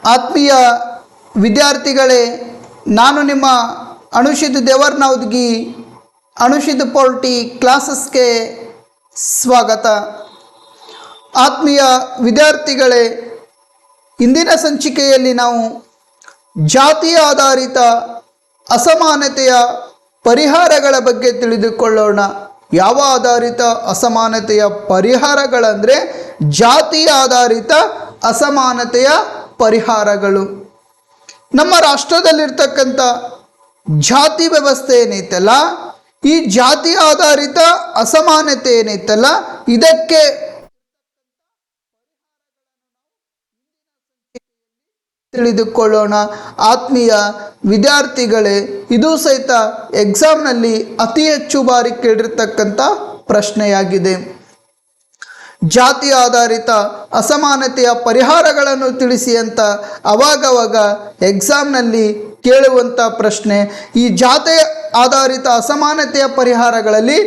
ಆತ್ಮೀಯ ವಿದ್ಯಾರ್ಥಿಗಳೇ, ನಾನು ನಿಮ್ಮ ಅನುಷಿತ್ ದೇವರ್ನೌದ್ಗಿ ಅನುಷಿತ್ ಪೊಲಿಟಿ ಕ್ಲಾಸಸ್ಗೆ ಸ್ವಾಗತ. ಆತ್ಮೀಯ ವಿದ್ಯಾರ್ಥಿಗಳೇ, ಇಂದಿನ ಸಂಚಿಕೆಯಲ್ಲಿ ನಾವು ಜಾತಿ ಆಧಾರಿತ ಅಸಮಾನತೆಯ ಪರಿಹಾರಗಳ ಬಗ್ಗೆ ತಿಳಿದುಕೊಳ್ಳೋಣ. ಯಾವ ಆಧಾರಿತ ಅಸಮಾನತೆಯ ಪರಿಹಾರಗಳಂದರೆ ಜಾತಿ ಆಧಾರಿತ ಅಸಮಾನತೆಯ ಪರಿಹಾರಗಳು. ನಮ್ಮ ರಾಷ್ಟ್ರದಲ್ಲಿರ್ತಕ್ಕಂಥ ಜಾತಿ ವ್ಯವಸ್ಥೆ ಏನೈತಲ್ಲ, ಈ ಜಾತಿ ಆಧಾರಿತ ಅಸಮಾನತೆ ಏನೈತಲ್ಲ, ಇದಕ್ಕೆ ತಿಳಿದುಕೊಳ್ಳೋಣ. ಆತ್ಮೀಯ ವಿದ್ಯಾರ್ಥಿಗಳೇ, ಇದು ಸಹಿತ ಎಕ್ಸಾಮ್ನಲ್ಲಿ ಅತಿ ಹೆಚ್ಚು ಬಾರಿ ಕೇಳಿರ್ತಕ್ಕಂಥ ಪ್ರಶ್ನೆಯಾಗಿದೆ. ಜಾತಿ ಆಧಾರಿತ ಅಸಮಾನತೆಯ ಪರಿಹಾರಗಳನ್ನು ತಿಳಿಸಿ ಅಂತ ಅವಾಗವಾಗ ಎಕ್ಸಾಮ್ನಲ್ಲಿ ಕೇಳುವಂಥ ಪ್ರಶ್ನೆ. ಈ ಜಾತಿ ಆಧಾರಿತ ಅಸಮಾನತೆಯ ಪರಿಹಾರಗಳಲ್ಲಿ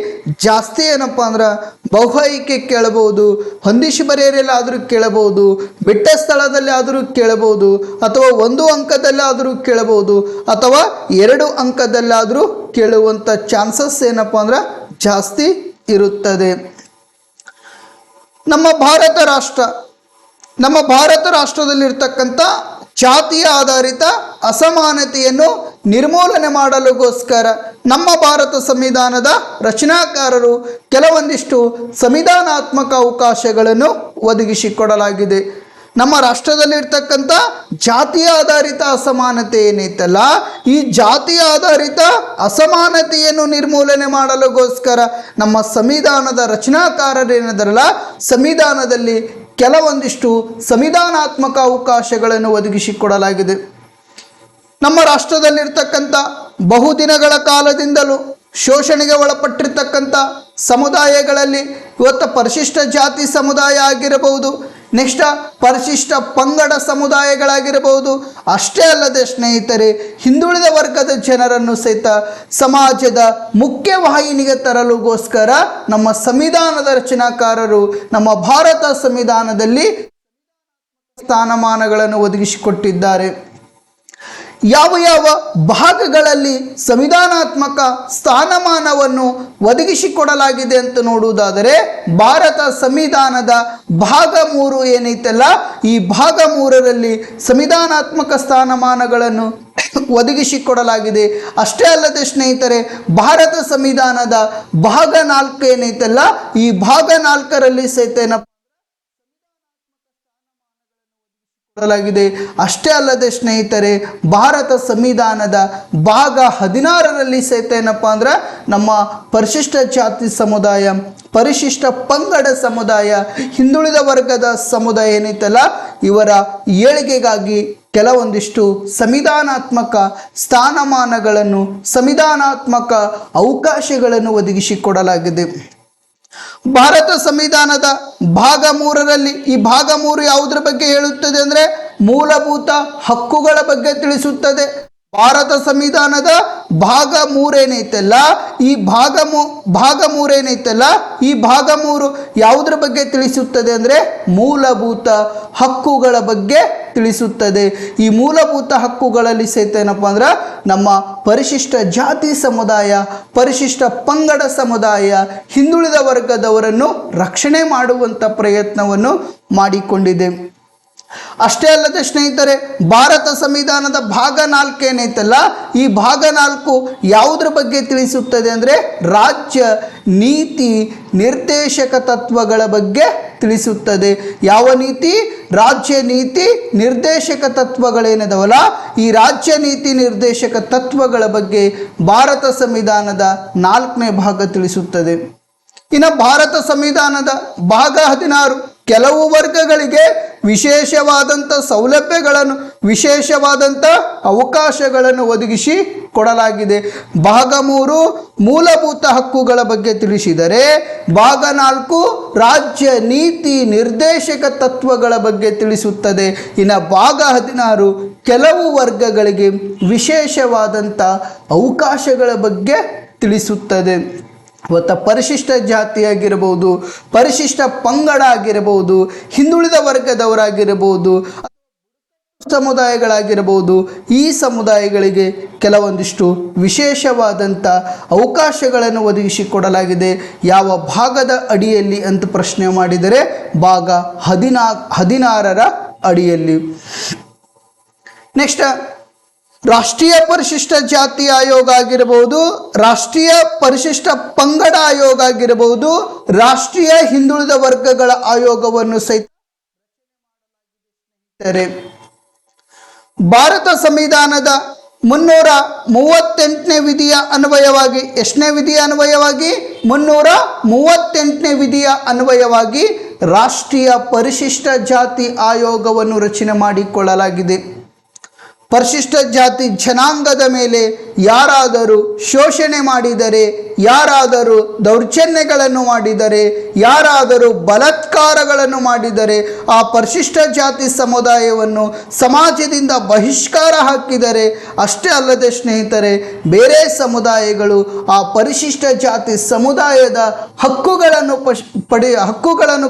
ಜಾಸ್ತಿ ಏನಪ್ಪ ಅಂದ್ರೆ ಬಹುಆಯ್ಕೆ ಕೇಳಬಹುದು, ಹೊಂದಿಸಿ ಬರೆಯಲಾದರೂ ಕೇಳಬಹುದು, ಬಿಟ್ಟ ಸ್ಥಳದಲ್ಲಿ ಆದರೂ ಕೇಳಬಹುದು, ಅಥವಾ 1 ಅಂಕದಲ್ಲಾದರೂ ಕೇಳಬಹುದು, ಅಥವಾ 2 ಅಂಕದಲ್ಲಾದರೂ ಕೇಳುವಂಥ ಚಾನ್ಸಸ್ ಏನಪ್ಪ ಅಂದ್ರೆ ಜಾಸ್ತಿ ಇರುತ್ತದೆ. ನಮ್ಮ ಭಾರತ ರಾಷ್ಟ್ರದಲ್ಲಿರ್ತಕ್ಕಂಥ ಜಾತಿಯ ಆಧಾರಿತ ಅಸಮಾನತೆಯನ್ನು ನಿರ್ಮೂಲನೆ ಮಾಡಲುಗೋಸ್ಕರ ನಮ್ಮ ಭಾರತ ಸಂವಿಧಾನದ ರಚನಾಕಾರರು ಕೆಲವೊಂದಿಷ್ಟು ಸಂವಿಧಾನಾತ್ಮಕ ಅವಕಾಶಗಳನ್ನು ಒದಗಿಸಿಕೊಡಲಾಗಿದೆ. ನಮ್ಮ ರಾಷ್ಟ್ರದಲ್ಲಿರ್ತಕ್ಕಂಥ ಜಾತಿ ಆಧಾರಿತ ಅಸಮಾನತೆ ಏನೈತಲ್ಲ, ಈ ಜಾತಿ ಆಧಾರಿತ ಅಸಮಾನತೆಯನ್ನು ನಿರ್ಮೂಲನೆ ಮಾಡಲುಗೋಸ್ಕರ ನಮ್ಮ ಸಂವಿಧಾನದ ರಚನಾಕಾರರೇನಿದಾರಲ್ಲ, ಸಂವಿಧಾನದಲ್ಲಿ ಕೆಲವೊಂದಿಷ್ಟು ಸಂವಿಧಾನಾತ್ಮಕ ಅವಕಾಶಗಳನ್ನು ಒದಗಿಸಿಕೊಡಲಾಗಿದೆ. ನಮ್ಮ ರಾಷ್ಟ್ರದಲ್ಲಿರ್ತಕ್ಕಂಥ ಬಹುದಿನಗಳ ಕಾಲದಿಂದಲೂ ಶೋಷಣೆಗೆ ಒಳಪಟ್ಟಿರ್ತಕ್ಕಂಥ ಸಮುದಾಯಗಳಲ್ಲಿ ಇವತ್ತು ಪರಿಶಿಷ್ಟ ಜಾತಿ ಸಮುದಾಯ ಆಗಿರಬಹುದು, ನೆಕ್ಸ್ಟ್ ಪರಿಶಿಷ್ಟ ಪಂಗಡ ಸಮುದಾಯಗಳಾಗಿರಬಹುದು. ಅಷ್ಟೇ ಅಲ್ಲದೆ ಸ್ನೇಹಿತರೆ, ಹಿಂದುಳಿದ ವರ್ಗದ ಜನರನ್ನು ಸಹಿತ ಸಮಾಜದ ಮುಖ್ಯವಾಹಿನಿಗೆ ತರಲುಗೋಸ್ಕರ ನಮ್ಮ ಸಂವಿಧಾನದ ರಚನಾಕಾರರು ನಮ್ಮ ಭಾರತ ಸಂವಿಧಾನದಲ್ಲಿ ಸ್ಥಾನಮಾನಗಳನ್ನು ಒದಗಿಸಿಕೊಟ್ಟಿದ್ದಾರೆ. ಯಾವ ಯಾವ ಭಾಗಗಳಲ್ಲಿ ಸಂವಿಧಾನಾತ್ಮಕ ಸ್ಥಾನಮಾನವನ್ನು ಒದಗಿಸಿಕೊಡಲಾಗಿದೆ ಅಂತ ನೋಡುವುದಾದರೆ, ಭಾರತ ಸಂವಿಧಾನದ ಭಾಗ 3 ಏನೈತಲ್ಲ, ಈ ಭಾಗ 3ರಲ್ಲಿ ಸಂವಿಧಾನಾತ್ಮಕ ಸ್ಥಾನಮಾನಗಳನ್ನು ಒದಗಿಸಿಕೊಡಲಾಗಿದೆ. ಅಷ್ಟೇ ಅಲ್ಲದೆ ಸ್ನೇಹಿತರೆ, ಭಾರತ ಸಂವಿಧಾನದ ಭಾಗ 4 ಏನೈತಲ್ಲ, ಈ ಭಾಗ 4ರಲ್ಲಿ ಸಹಿತ ಕೊಡಲಾಗಿದೆ. ಅಷ್ಟೇ ಅಲ್ಲದೆ ಸ್ನೇಹಿತರೆ, ಭಾರತ ಸಂವಿಧಾನದ ಭಾಗ 16ರಲ್ಲಿ ಸಹಿತ ಏನಪ್ಪ ಅಂದ್ರೆ ನಮ್ಮ ಪರಿಶಿಷ್ಟ ಜಾತಿ ಸಮುದಾಯ, ಪರಿಶಿಷ್ಟ ಪಂಗಡ ಸಮುದಾಯ, ಹಿಂದುಳಿದ ವರ್ಗದ ಸಮುದಾಯ ಏನೈತಲ್ಲ, ಇವರ ಏಳಿಗೆಗಾಗಿ ಕೆಲವೊಂದಿಷ್ಟು ಸಂವಿಧಾನಾತ್ಮಕ ಸ್ಥಾನಮಾನಗಳನ್ನು, ಸಂವಿಧಾನಾತ್ಮಕ ಅವಕಾಶಗಳನ್ನು ಒದಗಿಸಿಕೊಡಲಾಗಿದೆ. ಭಾರತ ಸಂವಿಧಾನದ ಭಾಗ 3ರಲ್ಲಿ, ಈ ಭಾಗ 3 ಯಾವುದರ ಬಗ್ಗೆ ಹೇಳುತ್ತದೆ ಅಂದರೆ ಮೂಲಭೂತ ಹಕ್ಕುಗಳ ಬಗ್ಗೆ ತಿಳಿಸುತ್ತದೆ. ಭಾರತ ಸಂವಿಧಾನದ ಭಾಗ 3 ಏನೈತಲ್ಲ, ಈ ಭಾಗ 3 ಏನೈತಲ್ಲ, ಈ ಭಾಗ 3 ಯಾವುದರ ಬಗ್ಗೆ ತಿಳಿಸುತ್ತದೆ ಅಂದರೆ ಮೂಲಭೂತ ಹಕ್ಕುಗಳ ಬಗ್ಗೆ ತಿಳಿಸುತ್ತದೆ. ಈ ಮೂಲಭೂತ ಹಕ್ಕುಗಳಲ್ಲಿ ಸಹಿತ ಏನಪ್ಪ ಅಂದ್ರೆ ನಮ್ಮ ಪರಿಶಿಷ್ಟ ಜಾತಿ ಸಮುದಾಯ, ಪರಿಶಿಷ್ಟ ಪಂಗಡ ಸಮುದಾಯ, ಹಿಂದುಳಿದ ವರ್ಗದವರನ್ನು ರಕ್ಷಣೆ ಮಾಡುವಂಥ ಪ್ರಯತ್ನವನ್ನು ಮಾಡಿಕೊಂಡಿದೆ. ಅಷ್ಟೇ ಅಲ್ಲದೆ ಸ್ನೇಹಿತರೆ, ಭಾರತ ಸಂವಿಧಾನದ ಭಾಗ 4 ಏನೈತಲ್ಲ, ಈ ಭಾಗ 4 ಯಾವುದ್ರ ಬಗ್ಗೆ ತಿಳಿಸುತ್ತದೆ ಅಂದರೆ ರಾಜ್ಯ ನೀತಿ ನಿರ್ದೇಶಕ ತತ್ವಗಳ ಬಗ್ಗೆ ತಿಳಿಸುತ್ತದೆ. ಯಾವ ನೀತಿ? ರಾಜ್ಯ ನೀತಿ ನಿರ್ದೇಶಕ ತತ್ವಗಳೇನಿದಾವಲ್ಲ, ಈ ರಾಜ್ಯ ನೀತಿ ನಿರ್ದೇಶಕ ತತ್ವಗಳ ಬಗ್ಗೆ ಭಾರತ ಸಂವಿಧಾನದ 4ನೇ ಭಾಗ ತಿಳಿಸುತ್ತದೆ. ಇನ್ನು ಭಾರತ ಸಂವಿಧಾನದ ಭಾಗ 16 ಕೆಲವು ವರ್ಗಗಳಿಗೆ ವಿಶೇಷವಾದಂಥ ಸೌಲಭ್ಯಗಳನ್ನು, ವಿಶೇಷವಾದಂಥ ಅವಕಾಶಗಳನ್ನು ಒದಗಿಸಿ ಕೊಡಲಾಗಿದೆ. ಭಾಗ 3 ಮೂಲಭೂತ ಹಕ್ಕುಗಳ ಬಗ್ಗೆ ತಿಳಿಸಿದರೆ, ಭಾಗ 4 ರಾಜ್ಯ ನೀತಿ ನಿರ್ದೇಶಕ ತತ್ವಗಳ ಬಗ್ಗೆ ತಿಳಿಸುತ್ತದೆ. ಇನ್ನು ಭಾಗ 16 ಕೆಲವು ವರ್ಗಗಳಿಗೆ ವಿಶೇಷವಾದಂಥ ಅವಕಾಶಗಳ ಬಗ್ಗೆ ತಿಳಿಸುತ್ತದೆ. ಇವತ್ತು ಪರಿಶಿಷ್ಟ ಜಾತಿ ಆಗಿರಬಹುದು, ಪರಿಶಿಷ್ಟ ಪಂಗಡ ಆಗಿರಬಹುದು, ಹಿಂದುಳಿದ ವರ್ಗದವರಾಗಿರಬಹುದು, ಸಮುದಾಯಗಳಾಗಿರಬಹುದು, ಈ ಸಮುದಾಯಗಳಿಗೆ ಕೆಲವೊಂದಿಷ್ಟು ವಿಶೇಷವಾದಂಥ ಅವಕಾಶಗಳನ್ನು ಒದಗಿಸಿಕೊಡಲಾಗಿದೆ. ಯಾವ ಭಾಗದ ಅಡಿಯಲ್ಲಿ ಅಂತ ಪ್ರಶ್ನೆ ಮಾಡಿದರೆ ಭಾಗ 16ರ ಅಡಿಯಲ್ಲಿ. ನೆಕ್ಸ್ಟ್, ರಾಷ್ಟ್ರೀಯ ಪರಿಶಿಷ್ಟ ಜಾತಿ ಆಯೋಗ ಆಗಿರಬಹುದು, ರಾಷ್ಟ್ರೀಯ ಪರಿಶಿಷ್ಟ ಪಂಗಡ ಆಯೋಗ ಆಗಿರಬಹುದು, ರಾಷ್ಟ್ರೀಯ ಹಿಂದುಳಿದ ವರ್ಗಗಳ ಆಯೋಗವನ್ನು ಸಹಿತ ಭಾರತ ಸಂವಿಧಾನದ 338ನೇ ವಿಧಿಯ ಅನ್ವಯವಾಗಿ, ಎಷ್ಟನೇ ವಿಧಿಯ ಅನ್ವಯವಾಗಿ? 338ನೇ ವಿಧಿಯ ಅನ್ವಯವಾಗಿ ರಾಷ್ಟ್ರೀಯ ಪರಿಶಿಷ್ಟ ಜಾತಿ ಆಯೋಗವನ್ನು ರಚನೆ ಮಾಡಿಕೊಳ್ಳಲಾಗಿದೆ. ಪರಿಶಿಷ್ಟ ಜಾತಿ ಜನಾಂಗದ ಮೇಲೆ ಯಾರಾದರೂ ಶೋಷಣೆ ಮಾಡಿದರೆ, ಯಾರಾದರೂ ದೌರ್ಜನ್ಯಗಳನ್ನು ಮಾಡಿದರೆ, ಯಾರಾದರೂ ಬಲಾತ್ಕಾರಗಳನ್ನು ಮಾಡಿದರೆ, ಆ ಪರಿಶಿಷ್ಟ ಜಾತಿ ಸಮುದಾಯವನ್ನು ಸಮಾಜದಿಂದ ಬಹಿಷ್ಕಾರ ಹಾಕಿದರೆ, ಅಷ್ಟೇ ಅಲ್ಲದೆ ಸ್ನೇಹಿತರೆ, ಬೇರೆ ಸಮುದಾಯಗಳು ಆ ಪರಿಶಿಷ್ಟ ಜಾತಿ ಸಮುದಾಯದ ಹಕ್ಕುಗಳನ್ನು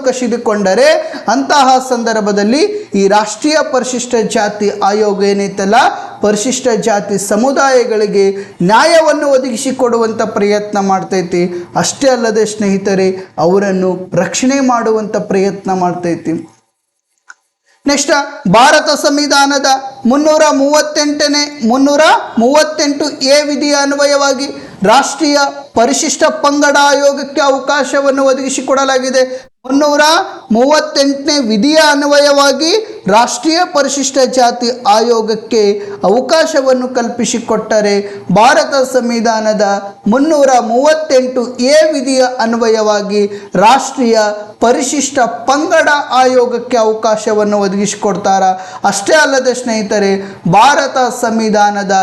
ಕಸಿದುಕೊಂಡರೆ, ಅಂತಹ ಸಂದರ್ಭದಲ್ಲಿ ಈ ರಾಷ್ಟ್ರೀಯ ಪರಿಶಿಷ್ಟ ಜಾತಿ ಆಯೋಗ ಏನೈತಲ್ಲ, ಪರಿಶಿಷ್ಟ ಜಾತಿ ಸಮುದಾಯಗಳಿಗೆ ನ್ಯಾಯವನ್ನು ಒದಗಿಸಿಕೊಡುವಂಥ ಪ್ರಯತ್ನ ಮಾಡ್ತೈತಿ. ಅಷ್ಟೇ ಅಲ್ಲದೆ ಸ್ನೇಹಿತರೆ, ಅವರನ್ನು ರಕ್ಷಣೆ ಮಾಡುವಂಥ ಪ್ರಯತ್ನ ಮಾಡ್ತೈತಿ. ನೆಕ್ಸ್ಟ್, ಭಾರತ ಸಂವಿಧಾನದ 338A ವಿಧಿಯ ಅನ್ವಯವಾಗಿ ರಾಷ್ಟ್ರೀಯ ಪರಿಶಿಷ್ಟ ಪಂಗಡ ಆಯೋಗಕ್ಕೆ ಅವಕಾಶವನ್ನು ಒದಗಿಸಿಕೊಡಲಾಗಿದೆ. 338ನೇ ವಿಧಿಯ ಅನ್ವಯವಾಗಿ ರಾಷ್ಟ್ರೀಯ ಪರಿಶಿಷ್ಟ ಜಾತಿ ಆಯೋಗಕ್ಕೆ ಅವಕಾಶವನ್ನು ಕಲ್ಪಿಸಿಕೊಟ್ಟರೆ, ಭಾರತ ಸಂವಿಧಾನದ 338A ವಿಧಿಯ ಅನ್ವಯವಾಗಿ ರಾಷ್ಟ್ರೀಯ ಪರಿಶಿಷ್ಟ ಪಂಗಡ ಆಯೋಗಕ್ಕೆ ಅವಕಾಶವನ್ನು ಒದಗಿಸಿಕೊಡ್ತಾರ. ಅಷ್ಟೇ ಅಲ್ಲದೆ ಸ್ನೇಹಿತರೆ, ಭಾರತ ಸಂವಿಧಾನದ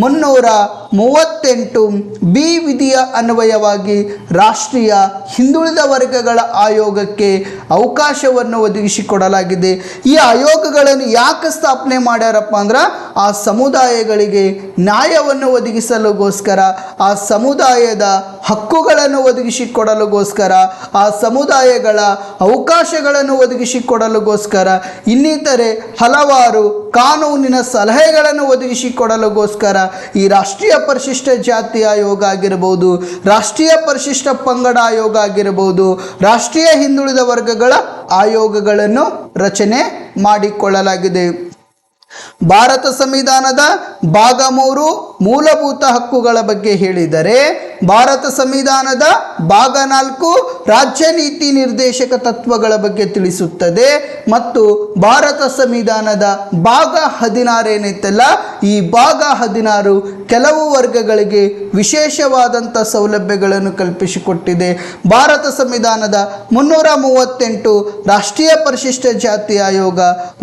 338B ವಿಧಿಯ ಅನ್ವಯವಾಗಿ ರಾಷ್ಟ್ರೀಯ ಹಿಂದುಳಿದ ವರ್ಗಗಳ ಆಯೋಗಕ್ಕೆ ಅವಕಾಶವನ್ನು ಒದಗಿಸಿಕೊಡಲಾಗಿದೆ. ಈ ಆಯೋಗಗಳನ್ನು ಯಾಕೆ ಸ್ಥಾಪನೆ ಮಾಡ್ಯಾರಪ್ಪ ಅಂದ್ರೆ, ಆ ಸಮುದಾಯಗಳಿಗೆ ನ್ಯಾಯವನ್ನು ಒದಗಿಸಲುಗೋಸ್ಕರ, ಆ ಸಮುದಾಯದ ಹಕ್ಕುಗಳನ್ನು ಒದಗಿಸಿಕೊಡಲುಗೋಸ್ಕರ, ಆ ಸಮುದಾಯಗಳ ಅವಕಾಶಗಳನ್ನು ಒದಗಿಸಿಕೊಡಲುಗೋಸ್ಕರ, ಇನ್ನಿತರೆ ಹಲವಾರು ಕಾನೂನಿನ ಸಲಹೆಗಳನ್ನು ಒದಗಿಸಿಕೊಡಲುಗೋಸ್ಕರ ಈ ರಾಷ್ಟ್ರೀಯ ಪರಿಶಿಷ್ಟ ಜಾತಿ ಆಯೋಗ ಆಗಿರಬಹುದು, ರಾಷ್ಟ್ರೀಯ ಪರಿಶಿಷ್ಟ ಪಂಗಡ ಆಯೋಗ ಆಗಿರಬಹುದು, ರಾಷ್ಟ್ರೀಯ ಹಿಂದುಳಿದ ವರ್ಗಗಳ ಆಯೋಗಗಳನ್ನು ರಚನೆ ಮಾಡಿಕೊಳ್ಳಲಾಗಿದೆ. ಭಾರತ ಸಂವಿಧಾನದ ಭಾಗ 3 ಮೂಲಭೂತ ಹಕ್ಕುಗಳ ಬಗ್ಗೆ ಹೇಳಿದರೆ, ಭಾರತ ಸಂವಿಧಾನದ ಭಾಗ 4 ರಾಜ್ಯ ನೀತಿ ನಿರ್ದೇಶಕ ತತ್ವಗಳ ಬಗ್ಗೆ ತಿಳಿಸುತ್ತದೆ. ಮತ್ತು ಭಾರತ ಸಂವಿಧಾನದ ಭಾಗ 16 ಏನೈತಲ್ಲ, ಈ ಭಾಗ 16 ಕೆಲವು ವರ್ಗಗಳಿಗೆ ವಿಶೇಷವಾದಂಥ ಸೌಲಭ್ಯಗಳನ್ನು ಕಲ್ಪಿಸಿಕೊಟ್ಟಿದೆ. ಭಾರತ ಸಂವಿಧಾನದ 338 ರಾಷ್ಟ್ರೀಯ ಪರಿಶಿಷ್ಟ ಜಾತಿ ಆಯೋಗ,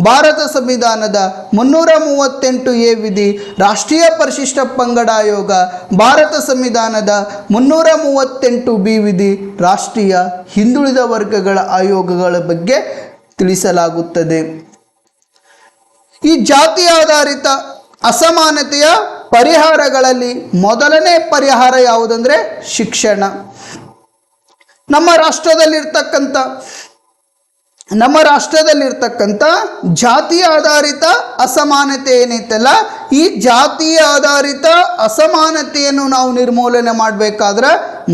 ಭಾರತ ಸಂವಿಧಾನದ 338A ವಿಧಿ ರಾಷ್ಟ್ರೀಯ ಪರಿಶಿಷ್ಟ ಪಂಗಡ ಆಯೋಗ, ಭಾರತ ಸಂವಿಧಾನದ 338B ವಿಧಿ ರಾಷ್ಟ್ರೀಯ ಹಿಂದುಳಿದ ವರ್ಗಗಳ ಆಯೋಗಗಳ ಬಗ್ಗೆ ತಿಳಿಸಲಾಗುತ್ತದೆ. ಈ ಜಾತಿ ಆಧಾರಿತ ಅಸಮಾನತೆಯ ಪರಿಹಾರಗಳಲ್ಲಿ ಮೊದಲನೇ ಪರಿಹಾರ ಯಾವುದಂದ್ರೆ ಶಿಕ್ಷಣ. ನಮ್ಮ ರಾಷ್ಟ್ರದಲ್ಲಿರ್ತಕ್ಕಂಥ ಜಾತಿ ಆಧಾರಿತ ಅಸಮಾನತೆ ಏನೈತಲ್ಲ, ಈ ಜಾತಿ ಆಧಾರಿತ ಅಸಮಾನತೆಯನ್ನು ನಾವು ನಿರ್ಮೂಲನೆ ಮಾಡಬೇಕಾದ್ರೆ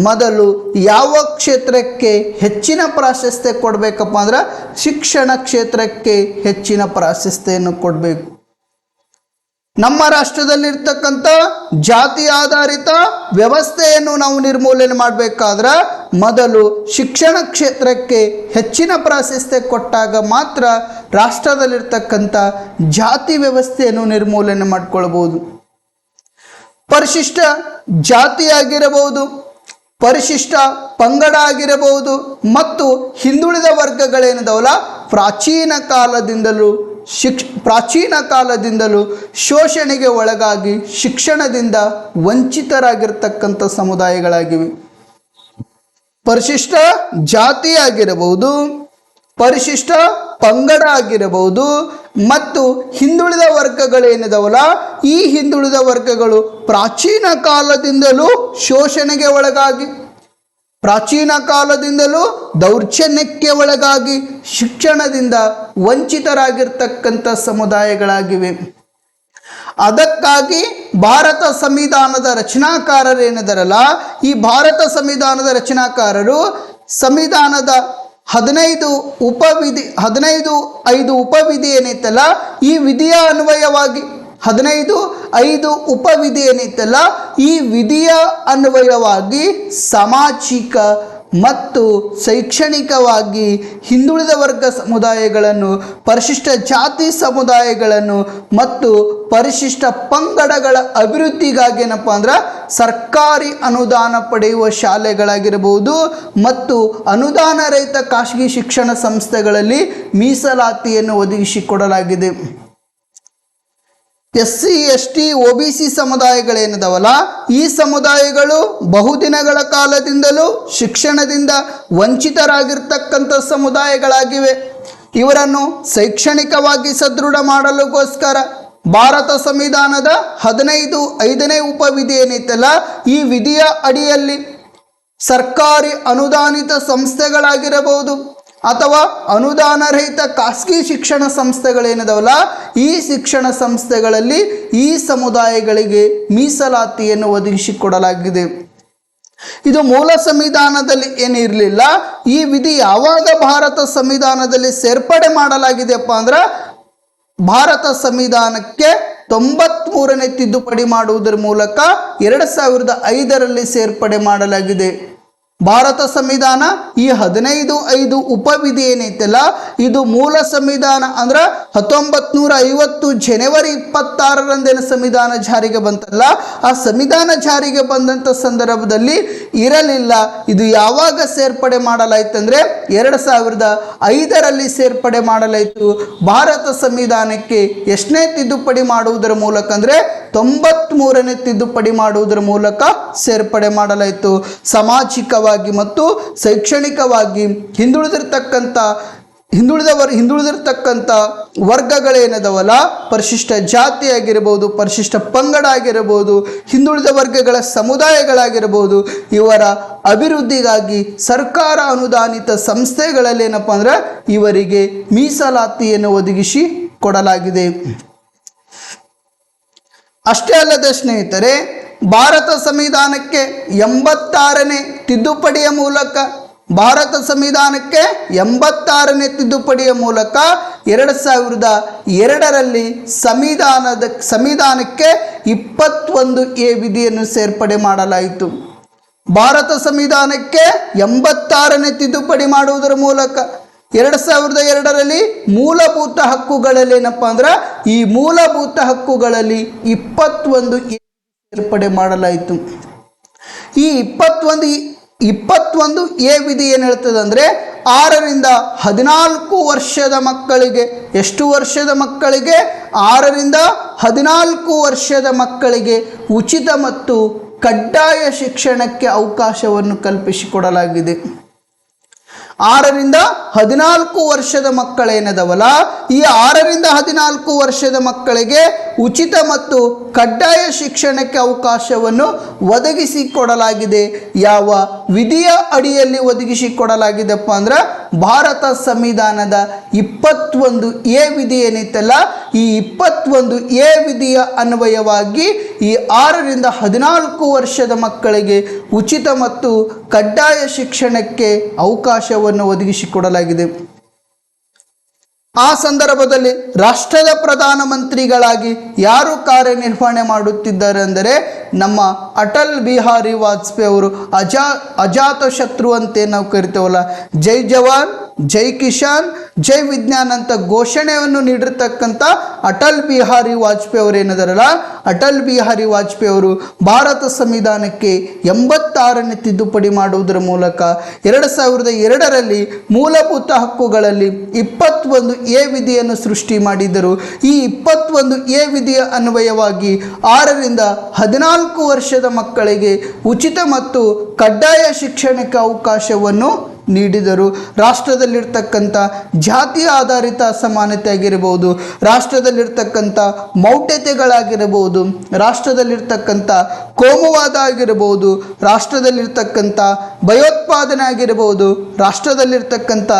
ಮೊದಲು ಯಾವ ಕ್ಷೇತ್ರಕ್ಕೆ ಹೆಚ್ಚಿನ ಪ್ರಾಶಸ್ತ್ಯ ಕೊಡಬೇಕಪ್ಪ ಅಂದ್ರೆ, ಶಿಕ್ಷಣ ಕ್ಷೇತ್ರಕ್ಕೆ ಹೆಚ್ಚಿನ ಪ್ರಾಶಸ್ತ್ಯವನ್ನು ಕೊಡಬೇಕು. ನಮ್ಮ ರಾಷ್ಟ್ರದಲ್ಲಿರ್ತಕ್ಕಂಥ ಜಾತಿ ಆಧಾರಿತ ವ್ಯವಸ್ಥೆಯನ್ನು ನಾವು ನಿರ್ಮೂಲನೆ ಮಾಡಬೇಕಾದ್ರೆ ಮೊದಲು ಶಿಕ್ಷಣ ಕ್ಷೇತ್ರಕ್ಕೆ ಹೆಚ್ಚಿನ ಪ್ರಾಶಸ್ತ್ಯ ಕೊಟ್ಟಾಗ ಮಾತ್ರ ರಾಷ್ಟ್ರದಲ್ಲಿರ್ತಕ್ಕಂಥ ಜಾತಿ ವ್ಯವಸ್ಥೆಯನ್ನು ನಿರ್ಮೂಲನೆ ಮಾಡಿಕೊಳ್ಬೋದು. ಪರಿಶಿಷ್ಟ ಜಾತಿ ಆಗಿರಬಹುದು, ಪರಿಶಿಷ್ಟ ಪಂಗಡ ಆಗಿರಬಹುದು ಮತ್ತು ಹಿಂದುಳಿದ ವರ್ಗಗಳೇನಿದಾವಲ್ಲ, ಪ್ರಾಚೀನ ಕಾಲದಿಂದಲೂ ಶೋಷಣೆಗೆ ಒಳಗಾಗಿ ಶಿಕ್ಷಣದಿಂದ ವಂಚಿತರಾಗಿರ್ತಕ್ಕಂಥ ಸಮುದಾಯಗಳಾಗಿವೆ. ಪರಿಶಿಷ್ಟ ಜಾತಿ ಆಗಿರಬಹುದು, ಪರಿಶಿಷ್ಟ ಪಂಗಡ ಆಗಿರಬಹುದು ಮತ್ತು ಹಿಂದುಳಿದ ವರ್ಗಗಳೇನಿದಾವಲ್ಲ, ಈ ಹಿಂದುಳಿದ ವರ್ಗಗಳು ಪ್ರಾಚೀನ ಕಾಲದಿಂದಲೂ ಶೋಷಣೆಗೆ ಒಳಗಾಗಿ ಪ್ರಾಚೀನ ಕಾಲದಿಂದಲೂ ದೌರ್ಜನ್ಯಕ್ಕೆ ಒಳಗಾಗಿ ಶಿಕ್ಷಣದಿಂದ ವಂಚಿತರಾಗಿರ್ತಕ್ಕಂಥ ಸಮುದಾಯಗಳಾಗಿವೆ. ಅದಕ್ಕಾಗಿ ಭಾರತ ಸಂವಿಧಾನದ ರಚನಾಕಾರರೇನಿದಾರಲ್ಲ, ಈ ಭಾರತ ಸಂವಿಧಾನದ ರಚನಾಕಾರರು ಸಂವಿಧಾನದ 15 ಉಪವಿಧಿ ಏನೈತಲ್ಲ, ಈ ವಿಧಿಯ ಅನ್ವಯವಾಗಿ 15 ಉಪವಿಧಿ ಏನೈತಲ್ಲ, ಈ ವಿಧಿಯ ಅನ್ವಯವಾಗಿ ಸಾಮಾಜಿಕ ಮತ್ತು ಶೈಕ್ಷಣಿಕವಾಗಿ ಹಿಂದುಳಿದ ವರ್ಗ ಸಮುದಾಯಗಳನ್ನು, ಪರಿಶಿಷ್ಟ ಜಾತಿ ಸಮುದಾಯಗಳನ್ನು ಮತ್ತು ಪರಿಶಿಷ್ಟ ಪಂಗಡಗಳ ಅಭಿವೃದ್ಧಿಗಾಗಿ ಏನಪ್ಪ ಅಂದ್ರೆ ಸರ್ಕಾರಿ ಅನುದಾನ ಪಡೆಯುವ ಶಾಲೆಗಳಾಗಿರಬಹುದು ಮತ್ತು ಅನುದಾನ ರಹಿತ ಖಾಸಗಿ ಶಿಕ್ಷಣ ಸಂಸ್ಥೆಗಳಲ್ಲಿ ಮೀಸಲಾತಿಯನ್ನು ಒದಗಿಸಿಕೊಡಲಾಗಿದೆ. SC ST OBC ಸಮುದಾಯಗಳೇನಿದಾವಲ್ಲ, ಈ ಸಮುದಾಯಗಳು ಬಹುದಿನಗಳ ಕಾಲದಿಂದಲೂ ಶಿಕ್ಷಣದಿಂದ ವಂಚಿತರಾಗಿರ್ತಕ್ಕಂಥ ಸಮುದಾಯಗಳಾಗಿವೆ. ಇವರನ್ನು ಶೈಕ್ಷಣಿಕವಾಗಿ ಸದೃಢ ಮಾಡಲಿಗೋಸ್ಕರ ಭಾರತ ಸಂವಿಧಾನದ 5ನೇ ಉಪವಿಧಿ ಏನೈತಲ್ಲ, ಈ ವಿಧಿಯ ಅಡಿಯಲ್ಲಿ ಸರ್ಕಾರಿ ಅನುದಾನಿತ ಸಂಸ್ಥೆಗಳಾಗಿರಬಹುದು ಅಥವಾ ಅನುದಾನ ರಹಿತ ಖಾಸಗಿ ಶಿಕ್ಷಣ ಸಂಸ್ಥೆಗಳೇನಿದಾವಲ್ಲ, ಈ ಶಿಕ್ಷಣ ಸಂಸ್ಥೆಗಳಲ್ಲಿ ಈ ಸಮುದಾಯಗಳಿಗೆ ಮೀಸಲಾತಿಯನ್ನು ಒದಗಿಸಿಕೊಡಲಾಗಿದೆ. ಇದು ಮೂಲ ಸಂವಿಧಾನದಲ್ಲಿ ಏನಿರಲಿಲ್ಲ. ಈ ವಿಧಿ ಯಾವಾಗ ಭಾರತ ಸಂವಿಧಾನದಲ್ಲಿ ಸೇರ್ಪಡೆ ಮಾಡಲಾಗಿದೆಯಪ್ಪ ಅಂದ್ರೆ ಭಾರತ ಸಂವಿಧಾನಕ್ಕೆ 93ನೇ ತಿದ್ದುಪಡಿ ಮಾಡುವುದರ ಮೂಲಕ 2005ರಲ್ಲಿ ಸೇರ್ಪಡೆ ಮಾಡಲಾಗಿದೆ. ಭಾರತ ಸಂವಿಧಾನ ಈ 15 ಉಪವಿಧಿ ಏನೈತಲ್ಲ, ಇದು ಮೂಲ ಸಂವಿಧಾನ ಅಂದ್ರೆ 1950 ಜನವರಿ 26ರಂದೇನು ಸಂವಿಧಾನ ಜಾರಿಗೆ ಬಂತಲ್ಲ, ಆ ಸಂವಿಧಾನ ಜಾರಿಗೆ ಬಂದಂಥ ಸಂದರ್ಭದಲ್ಲಿ ಇರಲಿಲ್ಲ. ಇದು ಯಾವಾಗ ಸೇರ್ಪಡೆ ಮಾಡಲಾಯ್ತಂದ್ರೆ 2005ರಲ್ಲಿ ಸೇರ್ಪಡೆ ಮಾಡಲಾಯಿತು. ಭಾರತ ಸಂವಿಧಾನಕ್ಕೆ ಎಷ್ಟನೇ ತಿದ್ದುಪಡಿ ಮಾಡುವುದರ ಮೂಲಕ ಅಂದರೆ 93ನೇ ತಿದ್ದುಪಡಿ ಮಾಡುವುದರ ಮೂಲಕ ಸೇರ್ಪಡೆ ಮಾಡಲಾಯಿತು. ಸಾಮಾಜಿಕವಾಗಿ ಮತ್ತು ಶೈಕ್ಷಣಿಕವಾಗಿ ಹಿಂದುಳಿದಿರ್ತಕ್ಕಂಥ ವರ್ಗಗಳೇನದವಲ್ಲ, ಪರಿಶಿಷ್ಟ ಜಾತಿ ಆಗಿರಬಹುದು, ಪರಿಶಿಷ್ಟ ಪಂಗಡ ಆಗಿರಬಹುದು, ಹಿಂದುಳಿದ ವರ್ಗಗಳ ಸಮುದಾಯಗಳಾಗಿರಬಹುದು, ಇವರ ಅಭಿವೃದ್ಧಿಗಾಗಿ ಸರ್ಕಾರ ಅನುದಾನಿತ ಸಂಸ್ಥೆಗಳಲ್ಲಿ ಏನಪ್ಪ ಅಂದ್ರೆ ಇವರಿಗೆ ಮೀಸಲಾತಿಯನ್ನು ಒದಗಿಸಿ ಕೊಡಲಾಗಿದೆ. ಅಷ್ಟೇ ಅಲ್ಲದೆ ಸ್ನೇಹಿತರೆ, ಭಾರತ ಸಂವಿಧಾನಕ್ಕೆ 86ನೇ ತಿದ್ದುಪಡಿಯ ಮೂಲಕ 2002ರಲ್ಲಿ ಸಂವಿಧಾನಕ್ಕೆ 21A ವಿಧಿಯನ್ನು ಸೇರ್ಪಡೆ ಮಾಡಲಾಯಿತು. ಭಾರತ ಸಂವಿಧಾನಕ್ಕೆ 86ನೇ ತಿದ್ದುಪಡಿ ಮಾಡುವುದರ ಮೂಲಕ 2002ರಲ್ಲಿ ಮೂಲಭೂತ ಹಕ್ಕುಗಳಲ್ಲಿ ಏನಪ್ಪ ಅಂದ್ರೆ ಈ ಮೂಲಭೂತ ಹಕ್ಕುಗಳಲ್ಲಿ 21A ಸೇರ್ಪಡೆ ಮಾಡಲಾಯಿತು. ಈ 21A ವಿಧಿ ಏನು ಹೇಳ್ತದೆ ಅಂದರೆ 6ರಿಂದ 14 ವರ್ಷದ ಮಕ್ಕಳಿಗೆ, ಎಷ್ಟು ವರ್ಷದ ಮಕ್ಕಳಿಗೆ? 6ರಿಂದ 14 ವರ್ಷದ ಮಕ್ಕಳಿಗೆ ಉಚಿತ ಮತ್ತು ಕಡ್ಡಾಯ ಶಿಕ್ಷಣಕ್ಕೆ ಅವಕಾಶವನ್ನು ಕಲ್ಪಿಸಿಕೊಡಲಾಗಿದೆ. 6ರಿಂದ 14 ವರ್ಷದ ಮಕ್ಕಳೇನದವಲ್ಲ, ಈ 6ರಿಂದ 14 ವರ್ಷದ ಮಕ್ಕಳಿಗೆ ಉಚಿತ ಮತ್ತು ಕಡ್ಡಾಯ ಶಿಕ್ಷಣಕ್ಕೆ ಅವಕಾಶವನ್ನು ಒದಗಿಸಿಕೊಡಲಾಗಿದೆ. ಯಾವ ವಿಧಿಯ ಅಡಿಯಲ್ಲಿ ಒದಗಿಸಿಕೊಡಲಾಗಿದೆಪ್ಪ ಅಂದ್ರೆ ಭಾರತ ಸಂವಿಧಾನದ 21A ವಿಧಿ ಏನೈತಲ್ಲ, ಈ 21A ವಿಧಿಯ ಅನ್ವಯವಾಗಿ ಈ 6ರಿಂದ 14 ವರ್ಷದ ಮಕ್ಕಳಿಗೆ ಉಚಿತ ಮತ್ತು ಕಡ್ಡಾಯ ಶಿಕ್ಷಣಕ್ಕೆ ಅವಕಾಶವನ್ನು ಒದಗಿಸಿಕೊಡಲಾಗಿದೆ. ಆ ಸಂದರ್ಭದಲ್ಲಿ ರಾಷ್ಟ್ರದ ಪ್ರಧಾನಮಂತ್ರಿಗಳಾಗಿ ಯಾರು ಕಾರ್ಯನಿರ್ವಹಣೆ ಮಾಡುತ್ತಿದ್ದಾರೆ ಅಂದರೆ ನಮ್ಮ ಅಟಲ್ ಬಿಹಾರಿ ವಾಜಪೇಯಿ ಅವರು. ಅಜಾತ ಶತ್ರು ಅಂತ ನಾವು ಕರಿತೇವಲ್ಲ, ಜೈ ಜವಾನ್ ಜೈ ಕಿಸಾನ್ ಜೈ ವಿಜ್ಞಾನ್ ಅಂತ ಘೋಷಣೆಯನ್ನು ನೀಡಿರ್ತಕ್ಕಂಥ ಅಟಲ್ ಬಿಹಾರಿ ವಾಜಪೇಯಿ ಅವರು ಏನಿದಾರಲ್ಲ, ಅಟಲ್ ಬಿಹಾರಿ ವಾಜಪೇಯಿ ಅವರು ಭಾರತ ಸಂವಿಧಾನಕ್ಕೆ 86ನೇ ತಿದ್ದುಪಡಿ ಮಾಡುವುದರ ಮೂಲಕ 2002ರಲ್ಲಿ ಮೂಲಭೂತ ಹಕ್ಕುಗಳಲ್ಲಿ 21A ವಿಧಿಯನ್ನು ಸೃಷ್ಟಿ ಮಾಡಿದರು. ಈ 21A ವಿಧಿಯ ಅನ್ವಯವಾಗಿ 6ರಿಂದ 14 ವರ್ಷದ ಮಕ್ಕಳಿಗೆ ಉಚಿತ ಮತ್ತು ಕಡ್ಡಾಯ ಶಿಕ್ಷಣಕ್ಕೆ ಅವಕಾಶವನ್ನು ನೀಡಿದರು. ರಾಷ್ಟ್ರದಲ್ಲಿರ್ತಕ್ಕಂಥ ಜಾತಿ ಆಧಾರಿತ ಅಸಮಾನತೆ ಆಗಿರಬಹುದು, ರಾಷ್ಟ್ರದಲ್ಲಿರ್ತಕ್ಕಂಥ ಮೌಢ್ಯತೆಗಳಾಗಿರಬಹುದು, ರಾಷ್ಟ್ರದಲ್ಲಿರ್ತಕ್ಕಂಥ ಕೋಮುವಾದ ಆಗಿರಬಹುದು, ರಾಷ್ಟ್ರದಲ್ಲಿರ್ತಕ್ಕಂಥ ಭಯೋತ್ಪಾದನೆ ಆಗಿರಬಹುದು, ರಾಷ್ಟ್ರದಲ್ಲಿರ್ತಕ್ಕಂಥ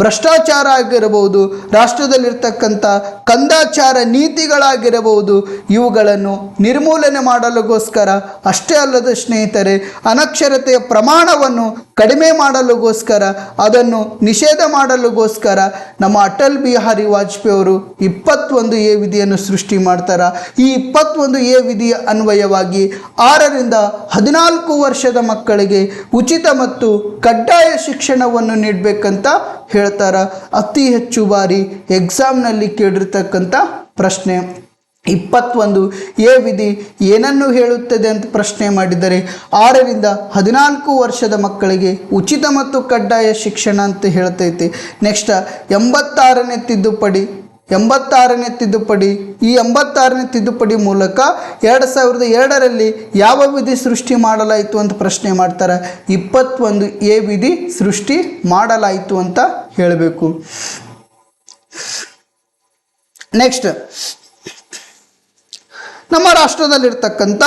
ಭ್ರಷ್ಟಾಚಾರ ಆಗಿರಬಹುದು, ರಾಷ್ಟ್ರದಲ್ಲಿರ್ತಕ್ಕಂಥ ಕಂದಾಚಾರ ನೀತಿಗಳಾಗಿರಬಹುದು, ಇವುಗಳನ್ನು ನಿರ್ಮೂಲನೆ ಮಾಡಲುಗೋಸ್ಕರ ಅಷ್ಟೇ ಅಲ್ಲದ ಸ್ನೇಹಿತರೆ, ಅನಕ್ಷರತೆಯ ಪ್ರಮಾಣವನ್ನು ಕಡಿಮೆ ಮಾಡಲುಗೋಸ್ಕರ, ಅದನ್ನು ನಿಷೇಧ ಮಾಡಲುಗೋಸ್ಕರ ನಮ್ಮ ಅಟಲ್ ಬಿಹಾರಿ ವಾಜಪೇಯಿ ಅವರು 21A ವಿಧಿಯನ್ನು ಸೃಷ್ಟಿ ಮಾಡ್ತಾರೆ. ಈ 21A ವಿಧಿಯ ಅನ್ವಯವಾಗಿ 6ರಿಂದ 14 ವರ್ಷದ ಮಕ್ಕಳಿಗೆ ಉಚಿತ ಮತ್ತು ಕಡ್ಡಾಯ ಶಿಕ್ಷಣವನ್ನು ನೀಡಬೇಕಂತ ಹೇಳ್ತಾರೆ. ಅತಿ ಹೆಚ್ಚು ಬಾರಿ ಎಕ್ಸಾಮ್ನಲ್ಲಿ ಕೇಳಿರ್ತಕ್ಕಂಥ ಪ್ರಶ್ನೆ. 21A ವಿಧಿ ಏನನ್ನು ಹೇಳುತ್ತದೆ ಅಂತ ಪ್ರಶ್ನೆ ಮಾಡಿದರೆ 6ರಿಂದ 14 ವರ್ಷದ ಮಕ್ಕಳಿಗೆ ಉಚಿತ ಮತ್ತು ಕಡ್ಡಾಯ ಶಿಕ್ಷಣ ಅಂತ ಹೇಳ್ತೈತಿ. ನೆಕ್ಸ್ಟ್ 86ನೇ ತಿದ್ದುಪಡಿ. ಈ 86ನೇ ತಿದ್ದುಪಡಿ ಮೂಲಕ 2002ರಲ್ಲಿ ಯಾವ ವಿಧಿ ಸೃಷ್ಟಿ ಮಾಡಲಾಯಿತು ಅಂತ ಪ್ರಶ್ನೆ ಮಾಡ್ತಾರೆ. 21A ವಿಧಿ ಸೃಷ್ಟಿ ಮಾಡಲಾಯಿತು ಅಂತ ಹೇಳಬೇಕು. ನೆಕ್ಸ್ಟ್, ನಮ್ಮ ರಾಷ್ಟ್ರದಲ್ಲಿರ್ತಕ್ಕಂಥ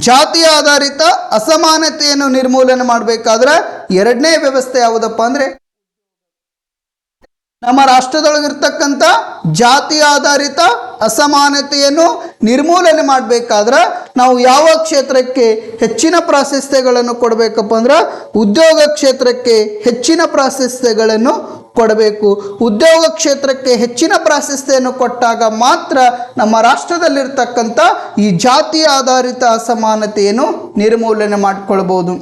ಜಾತಿ ಆಧಾರಿತ ಅಸಮಾನತೆಯನ್ನು ನಿರ್ಮೂಲನೆ ಮಾಡಬೇಕಾದ್ರೆ 2ನೇ ವ್ಯವಸ್ಥೆ ಯಾವುದಪ್ಪ ಅಂದರೆ, ನಮ್ಮ ರಾಷ್ಟ್ರದೊಳಗಿರ್ತಕ್ಕಂಥ ಜಾತಿ ಆಧಾರಿತ ಅಸಮಾನತೆಯನ್ನು ನಿರ್ಮೂಲನೆ ಮಾಡಬೇಕಾದ್ರೆ ನಾವು ಯಾವ ಕ್ಷೇತ್ರಕ್ಕೆ ಹೆಚ್ಚಿನ ಪ್ರಾಶಸ್ತ್ಯಗಳನ್ನು ಕೊಡಬೇಕಪ್ಪ ಅಂದ್ರೆ, ಉದ್ಯೋಗ ಕ್ಷೇತ್ರಕ್ಕೆ ಹೆಚ್ಚಿನ ಪ್ರಾಶಸ್ತ್ಯಗಳನ್ನು ಕೊಡಬೇಕು. ಉದ್ಯೋಗ ಕ್ಷೇತ್ರಕ್ಕೆ ಹೆಚ್ಚಿನ ಪ್ರಾಶಸ್ತ್ಯವನ್ನು ಕೊಟ್ಟಾಗ ಮಾತ್ರ ನಮ್ಮ ರಾಷ್ಟ್ರದಲ್ಲಿರ್ತಕ್ಕಂಥ ಈ ಜಾತಿ ಆಧಾರಿತ ಅಸಮಾನತೆಯನ್ನು ನಿರ್ಮೂಲನೆ ಮಾಡಿಕೊಳ್ಬೋದು.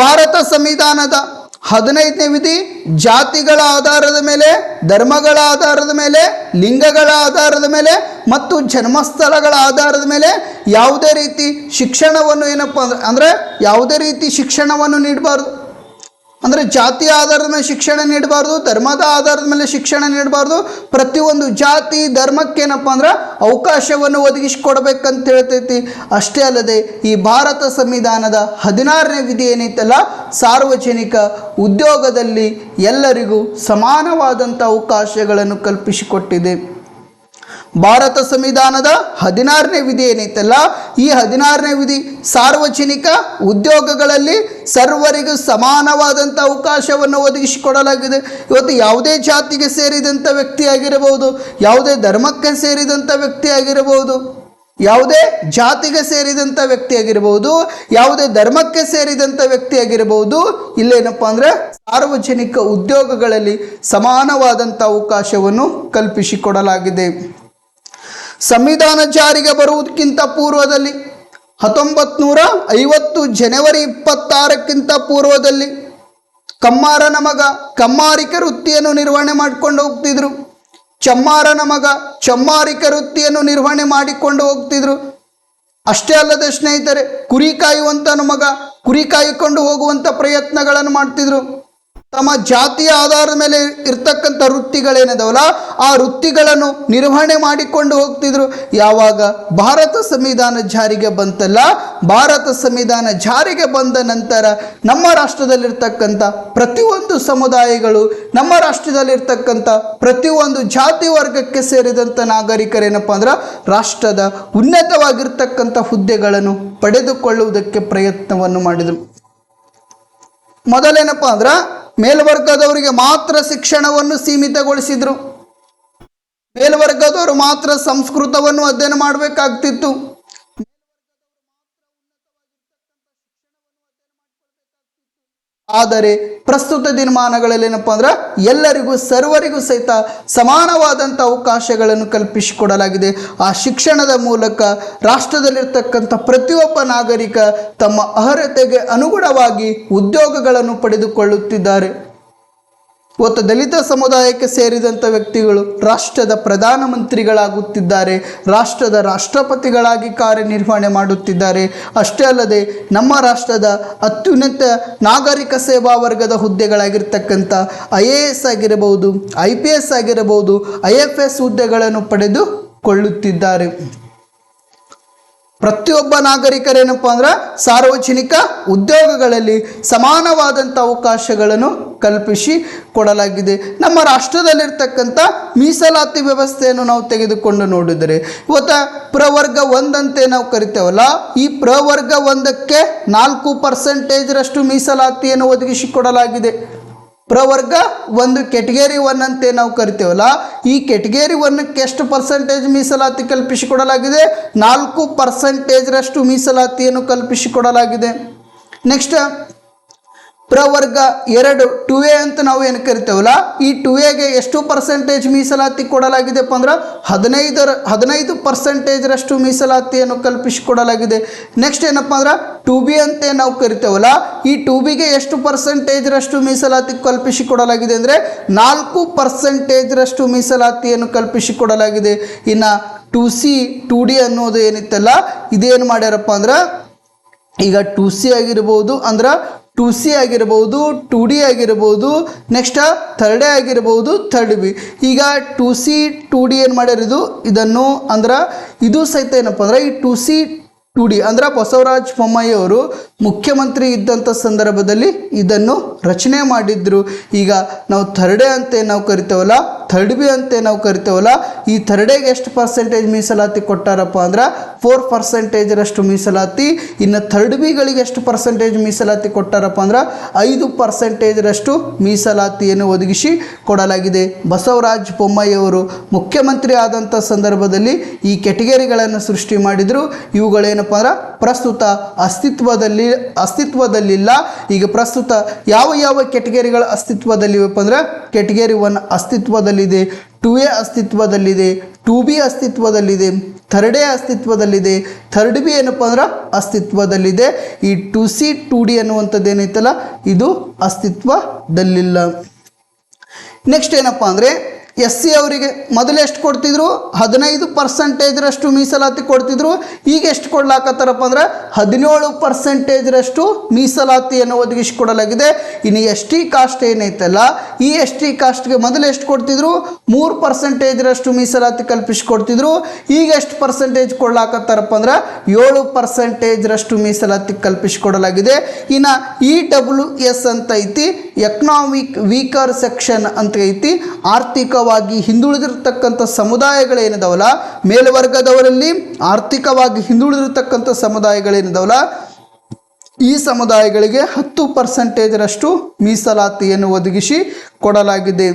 ಭಾರತ ಸಂವಿಧಾನದ 15ನೇ ವಿಧಿ ಜಾತಿಗಳ ಆಧಾರದ ಮೇಲೆ, ಧರ್ಮಗಳ ಆಧಾರದ ಮೇಲೆ, ಲಿಂಗಗಳ ಆಧಾರದ ಮೇಲೆ ಮತ್ತು ಜನ್ಮಸ್ಥಳಗಳ ಆಧಾರದ ಮೇಲೆ ಯಾವುದೇ ರೀತಿ ಶಿಕ್ಷಣವನ್ನು ಏನಪ್ಪ ಅಂದರೆ ಯಾವುದೇ ರೀತಿ ಶಿಕ್ಷಣವನ್ನು ನೀಡಬಾರ್ದು. ಅಂದರೆ ಜಾತಿ ಆಧಾರದ ಮೇಲೆ ಶಿಕ್ಷಣ ನೀಡಬಾರ್ದು, ಧರ್ಮದ ಆಧಾರದ ಮೇಲೆ ಶಿಕ್ಷಣ ನೀಡಬಾರ್ದು. ಪ್ರತಿಯೊಂದು ಜಾತಿ ಧರ್ಮಕ್ಕೇನಪ್ಪ ಅಂದ್ರೆ ಅವಕಾಶವನ್ನು ಒದಗಿಸಿಕೊಡ್ಬೇಕಂತ ಹೇಳ್ತೈತಿ. ಅಷ್ಟೇ ಅಲ್ಲದೆ ಈ ಭಾರತ ಸಂವಿಧಾನದ 16ನೇ ವಿಧಿ ಏನೈತಲ್ಲ, ಸಾರ್ವಜನಿಕ ಉದ್ಯೋಗದಲ್ಲಿ ಎಲ್ಲರಿಗೂ ಸಮಾನವಾದಂಥ ಅವಕಾಶಗಳನ್ನು ಕಲ್ಪಿಸಿಕೊಟ್ಟಿದೆ. ಭಾರತ ಸಂವಿಧಾನದ 16ನೇ ವಿಧಿ ಏನೈತಲ್ಲ, ಈ 16ನೇ ವಿಧಿ ಸಾರ್ವಜನಿಕ ಉದ್ಯೋಗಗಳಲ್ಲಿ ಸರ್ವರಿಗೂ ಸಮಾನವಾದಂಥ ಅವಕಾಶವನ್ನು ಒದಗಿಸಿಕೊಡಲಾಗಿದೆ. ಇವತ್ತು ಯಾವುದೇ ಜಾತಿಗೆ ಸೇರಿದಂಥ ವ್ಯಕ್ತಿ ಆಗಿರಬಹುದು, ಯಾವುದೇ ಧರ್ಮಕ್ಕೆ ಸೇರಿದಂಥ ವ್ಯಕ್ತಿ ಆಗಿರಬಹುದು, ಯಾವುದೇ ಜಾತಿಗೆ ಸೇರಿದಂಥ ವ್ಯಕ್ತಿ ಆಗಿರಬಹುದು, ಯಾವುದೇ ಧರ್ಮಕ್ಕೆ ಸೇರಿದಂಥ ವ್ಯಕ್ತಿ ಆಗಿರಬಹುದು, ಇಲ್ಲೇನಪ್ಪ ಅಂದರೆ ಸಾರ್ವಜನಿಕ ಉದ್ಯೋಗಗಳಲ್ಲಿ ಸಮಾನವಾದಂಥ ಅವಕಾಶವನ್ನು ಕಲ್ಪಿಸಿಕೊಡಲಾಗಿದೆ. ಸಂವಿಧಾನ ಜಾರಿಗೆ ಬರುವುದಕ್ಕಿಂತ ಪೂರ್ವದಲ್ಲಿ 1950 ಜನವರಿ 26ಕ್ಕಿಂತ ಪೂರ್ವದಲ್ಲಿ ಕಮ್ಮಾರನ ಮಗ ಕಮ್ಮಾರಿಕ ವೃತ್ತಿಯನ್ನು ನಿರ್ವಹಣೆ ಮಾಡಿಕೊಂಡು ಹೋಗ್ತಿದ್ರು. ಚಮ್ಮಾರನ ಮಗ ಚಮ್ಮಾರಿಕ ವೃತ್ತಿಯನ್ನು ನಿರ್ವಹಣೆ ಮಾಡಿಕೊಂಡು ಹೋಗ್ತಿದ್ರು. ಅಷ್ಟೇ ಅಲ್ಲದೆ ಸ್ನೇಹಿತರೆ, ಕುರಿ ಕಾಯುವಂತನ ಮಗ ಕುರಿ ಕಾಯ್ಕೊಂಡು ಹೋಗುವಂಥ ಪ್ರಯತ್ನಗಳನ್ನು ಮಾಡ್ತಿದ್ರು. ತಮ್ಮ ಜಾತಿಯ ಆಧಾರದ ಮೇಲೆ ಇರ್ತಕ್ಕಂಥ ವೃತ್ತಿಗಳೇನದವಲ್ಲ, ಆ ವೃತ್ತಿಗಳನ್ನು ನಿರ್ವಹಣೆ ಮಾಡಿಕೊಂಡು ಹೋಗ್ತಿದ್ರು. ಯಾವಾಗ ಭಾರತ ಸಂವಿಧಾನ ಜಾರಿಗೆ ಬಂತಲ್ಲ, ಭಾರತ ಸಂವಿಧಾನ ಜಾರಿಗೆ ಬಂದ ನಂತರ ನಮ್ಮ ರಾಷ್ಟ್ರದಲ್ಲಿರ್ತಕ್ಕಂಥ ಪ್ರತಿಯೊಂದು ಸಮುದಾಯಗಳು, ನಮ್ಮ ರಾಷ್ಟ್ರದಲ್ಲಿರ್ತಕ್ಕಂಥ ಪ್ರತಿಯೊಂದು ಜಾತಿ ವರ್ಗಕ್ಕೆ ಸೇರಿದಂಥ ನಾಗರಿಕರೇನಪ್ಪ ಅಂದ್ರೆ ರಾಷ್ಟ್ರದ ಉನ್ನತವಾಗಿರ್ತಕ್ಕಂಥ ಹುದ್ದೆಗಳನ್ನು ಪಡೆದುಕೊಳ್ಳುವುದಕ್ಕೆ ಪ್ರಯತ್ನವನ್ನು ಮಾಡಿದರು. ಮೊದಲೇನಪ್ಪ ಅಂದ್ರೆ ಮೇಲ್ವರ್ಗದವರಿಗೆ ಮಾತ್ರ ಶಿಕ್ಷಣವನ್ನು ಸೀಮಿತಗೊಳಿಸಿದ್ರು. ಮೇಲ್ವರ್ಗದವರು ಮಾತ್ರ ಸಂಸ್ಕೃತವನ್ನು ಅಧ್ಯಯನ ಮಾಡಬೇಕಾಗ್ತಿತ್ತು. ಆದರೆ ಪ್ರಸ್ತುತ ದಿನಮಾನಗಳಲ್ಲಿ ಏನಪ್ಪ ಅಂದ್ರೆ ಎಲ್ಲರಿಗೂ ಸರ್ವರಿಗೂ ಸಹಿತ ಸಮಾನವಾದಂಥ ಅವಕಾಶಗಳನ್ನು ಕಲ್ಪಿಸಿಕೊಡಲಾಗಿದೆ. ಆ ಶಿಕ್ಷಣದ ಮೂಲಕ ರಾಷ್ಟ್ರದಲ್ಲಿರ್ತಕ್ಕಂಥ ಪ್ರತಿಯೊಬ್ಬ ನಾಗರಿಕ ತಮ್ಮ ಅರ್ಹತೆಗೆ ಅನುಗುಣವಾಗಿ ಉದ್ಯೋಗಗಳನ್ನು ಪಡೆದುಕೊಳ್ಳುತ್ತಿದ್ದಾರೆ. ಇವತ್ತು ದಲಿತ ಸಮುದಾಯಕ್ಕೆ ಸೇರಿದಂಥ ವ್ಯಕ್ತಿಗಳು ರಾಷ್ಟ್ರದ ಪ್ರಧಾನಮಂತ್ರಿಗಳಾಗುತ್ತಿದ್ದಾರೆ, ರಾಷ್ಟ್ರದ ರಾಷ್ಟ್ರಪತಿಗಳಾಗಿ ಕಾರ್ಯನಿರ್ವಹಣೆ ಮಾಡುತ್ತಿದ್ದಾರೆ. ಅಷ್ಟೇ ಅಲ್ಲದೆ ನಮ್ಮ ರಾಷ್ಟ್ರದ ಅತ್ಯುನ್ನತ ನಾಗರಿಕ ಸೇವಾ ವರ್ಗದ ಹುದ್ದೆಗಳಾಗಿರ್ತಕ್ಕಂಥ IAS ಆಗಿರಬಹುದು, IPS ಆಗಿರಬಹುದು, IFS ಹುದ್ದೆಗಳನ್ನು ಪಡೆದುಕೊಳ್ಳುತ್ತಿದ್ದಾರೆ. ಪ್ರತಿಯೊಬ್ಬ ನಾಗರಿಕರೇನಪ್ಪ ಅಂದ್ರೆ ಸಾರ್ವಜನಿಕ ಉದ್ಯೋಗಗಳಲ್ಲಿ ಸಮಾನವಾದಂಥ ಅವಕಾಶಗಳನ್ನು ಕಲ್ಪಿಸಿ ಕೊಡಲಾಗಿದೆ. ನಮ್ಮ ರಾಷ್ಟ್ರದಲ್ಲಿರ್ತಕ್ಕಂಥ ಮೀಸಲಾತಿ ವ್ಯವಸ್ಥೆಯನ್ನು ನಾವು ತೆಗೆದುಕೊಂಡು ನೋಡಿದರೆ ಇವತ್ತು ಪ್ರವರ್ಗ 1 ಅಂತ ನಾವು ಕರಿತೇವಲ್ಲ, ಈ ಪ್ರವರ್ಗ 1ಕ್ಕೆ 4% ಮೀಸಲಾತಿಯನ್ನು ಒದಗಿಸಿಕೊಡಲಾಗಿದೆ. ಪ್ರವರ್ಗ 1 ಕೆಟಗರಿ 1 ಅಂತ ನಾವು ಕರಿತೇವಲ್ಲ, ಈ ಕೆಟಗರಿ 1ಕ್ಕೆ ಎಷ್ಟು ಪರ್ಸೆಂಟೇಜ್ ಮೀಸಲಾತಿ ಕಲ್ಪಿಸಿಕೊಡಲಾಗಿದೆ? 4% ಮೀಸಲಾತಿಯನ್ನು ಕಲ್ಪಿಸಿಕೊಡಲಾಗಿದೆ. ನೆಕ್ಸ್ಟ್ ಪ್ರವರ್ಗ 2 2A ಅಂತ ನಾವು ಏನು ಕರಿತೇವಲ್ಲ, ಈ 2Aಗೆ ಎಷ್ಟು ಪರ್ಸೆಂಟೇಜ್ ಮೀಸಲಾತಿ ಕೊಡಲಾಗಿದೆಪ್ಪ ಅಂದ್ರೆ 15% ಮೀಸಲಾತಿಯನ್ನು ಕಲ್ಪಿಸಿಕೊಡಲಾಗಿದೆ. ನೆಕ್ಸ್ಟ್ ಏನಪ್ಪ ಅಂದ್ರೆ 2B ಅಂತ ನಾವು ಕರಿತೇವಲ್ಲ, ಈ 2Bಗೆ ಎಷ್ಟು ಪರ್ಸೆಂಟೇಜ್ ಮೀಸಲಾತಿ ಕಲ್ಪಿಸಿಕೊಡಲಾಗಿದೆ ಅಂದರೆ 4% ಮೀಸಲಾತಿಯನ್ನು ಕಲ್ಪಿಸಿಕೊಡಲಾಗಿದೆ. ಇನ್ನು 2C 2D ಅನ್ನೋದು ಏನಿತ್ತಲ್ಲ, ಇದೇನು ಮಾಡ್ಯಾರಪ್ಪ ಅಂದ್ರೆ ಈಗ 2C ಆಗಿರ್ಬೋದು ಅಂದ್ರೆ 2C ಆಗಿರ್ಬೋದು, 2D ಆಗಿರ್ಬೋದು, ನೆಕ್ಸ್ಟ್ 3A ಆಗಿರ್ಬೋದು, 3B. ಈಗ 2C 2D ಏನು ಮಾಡ್ಯಾರ ಇದನ್ನು ಅಂದ್ರೆ ಇದು ಸಹಿತ ಏನಪ್ಪ ಅಂದ್ರೆ ಈ 2C 2D ಅಂದ್ರೆ ಬಸವರಾಜ ಬೊಮ್ಮಾಯಿ ಅವರು ಮುಖ್ಯಮಂತ್ರಿ ಇದ್ದಂಥ ಸಂದರ್ಭದಲ್ಲಿ ಇದನ್ನು ರಚನೆ ಮಾಡಿದ್ರು. ಈಗ ನಾವು 3A ಅಂತ ನಾವು ಕರಿತೇವಲ್ಲ, 3B ಅಂತ ನಾವು ಕರಿತೇವಲ್ಲ, ಈ 3Aಗೆ ಎಷ್ಟು ಪರ್ಸೆಂಟೇಜ್ ಮೀಸಲಾತಿ ಕೊಟ್ಟಾರಪ್ಪ ಅಂದ್ರೆ 4% ಮೀಸಲಾತಿ. ಇನ್ನು 3Bಗಳಿಗೆ ಎಷ್ಟು ಪರ್ಸೆಂಟೇಜ್ ಮೀಸಲಾತಿ ಕೊಟ್ಟಾರಪ್ಪ ಅಂದ್ರೆ 5% ಮೀಸಲಾತಿಯನ್ನು ಒದಗಿಸಿ ಕೊಡಲಾಗಿದೆ. ಬಸವರಾಜ ಬೊಮ್ಮಾಯಿ ಅವರು ಮುಖ್ಯಮಂತ್ರಿ ಆದಂಥ ಸಂದರ್ಭದಲ್ಲಿ ಈ ಕೆಟಗರಿಗಳನ್ನು ಸೃಷ್ಟಿ ಮಾಡಿದರು. ಇವುಗಳೇನಪ್ಪ ಅಂದ್ರೆ ಪ್ರಸ್ತುತ ಅಸ್ತಿತ್ವದಲ್ಲಿಲ್ಲ. ಈಗ ಪ್ರಸ್ತುತ ಯಾವ ಕೆಟಗರಿಗಳ ಅಸ್ತಿತ್ವದಲ್ಲಿವೆಪ್ಪ ಅಂದ್ರೆ ಕೆಟಗರಿ 1 ಅಸ್ತಿತ್ವದಲ್ಲಿದೆ, 2A ಅಸ್ತಿತ್ವದಲ್ಲಿದೆ, 2B ಅಸ್ತಿತ್ವದಲ್ಲಿದೆ, 3A ಅಸ್ತಿತ್ವದಲ್ಲಿದೆ, 3B ಏನಪ್ಪ ಅಂದ್ರೆ ಅಸ್ತಿತ್ವದಲ್ಲಿದೆ. ಈ 2C 2D ಅನ್ನುವಂಥದ್ದು ಏನೈತಲ್ಲ ಇದು ಅಸ್ತಿತ್ವದಲ್ಲಿಲ್ಲ. ನೆಕ್ಸ್ಟ್ ಏನಪ್ಪ ಅಂದರೆ SC ಅವರಿಗೆ ಮೊದಲು ಎಷ್ಟು ಕೊಡ್ತಿದ್ರು? 15% ಮೀಸಲಾತಿ ಕೊಡ್ತಿದ್ರು. ಈಗ ಎಷ್ಟು ಕೊಡ್ಲಾಕತ್ತಾರಪ್ಪ ಅಂದ್ರೆ 17% ಮೀಸಲಾತಿಯನ್ನು ಒದಗಿಸಿಕೊಡಲಾಗಿದೆ. ಇನ್ನು ST ಕಾಸ್ಟ್ ಏನೈತಲ್ಲ, ಈ ST ಕಾಸ್ಟ್ಗೆ ಮೊದಲು ಎಷ್ಟು ಕೊಡ್ತಿದ್ರು? 3% ಮೀಸಲಾತಿ ಕಲ್ಪಿಸಿಕೊಡ್ತಿದ್ರು. ಈಗ ಎಷ್ಟು ಪರ್ಸೆಂಟೇಜ್ ಕೊಡ್ಲಾಕತ್ತಾರಪ್ಪ ಅಂದ್ರೆ 7% ಮೀಸಲಾತಿ ಕಲ್ಪಿಸಿಕೊಡಲಾಗಿದೆ. ಇನ್ನು EWS ಅಂತ ಐತಿ, ಎಕನಾಮಿಕ್ ವೀಕರ್ ಸೆಕ್ಷನ್ ಅಂತ ಐತಿ. ಆರ್ಥಿಕವಾಗಿ ಹಿಂದುಳಿದಿರ್ತಕ್ಕಂಥ ಸಮುದಾಯಗಳೇನಿದಾವಲ್ಲ, ಮೇಲ್ವರ್ಗದವರಲ್ಲಿ ಆರ್ಥಿಕವಾಗಿ ಹಿಂದುಳಿದಿರ್ತಕ್ಕಂಥ ಸಮುದಾಯಗಳೇನಿದಾವಲ್ಲ, ಈ ಸಮುದಾಯಗಳಿಗೆ 10% ಮೀಸಲಾತಿಯನ್ನು ಒದಗಿಸಿ ಕೊಡಲಾಗಿದೆ.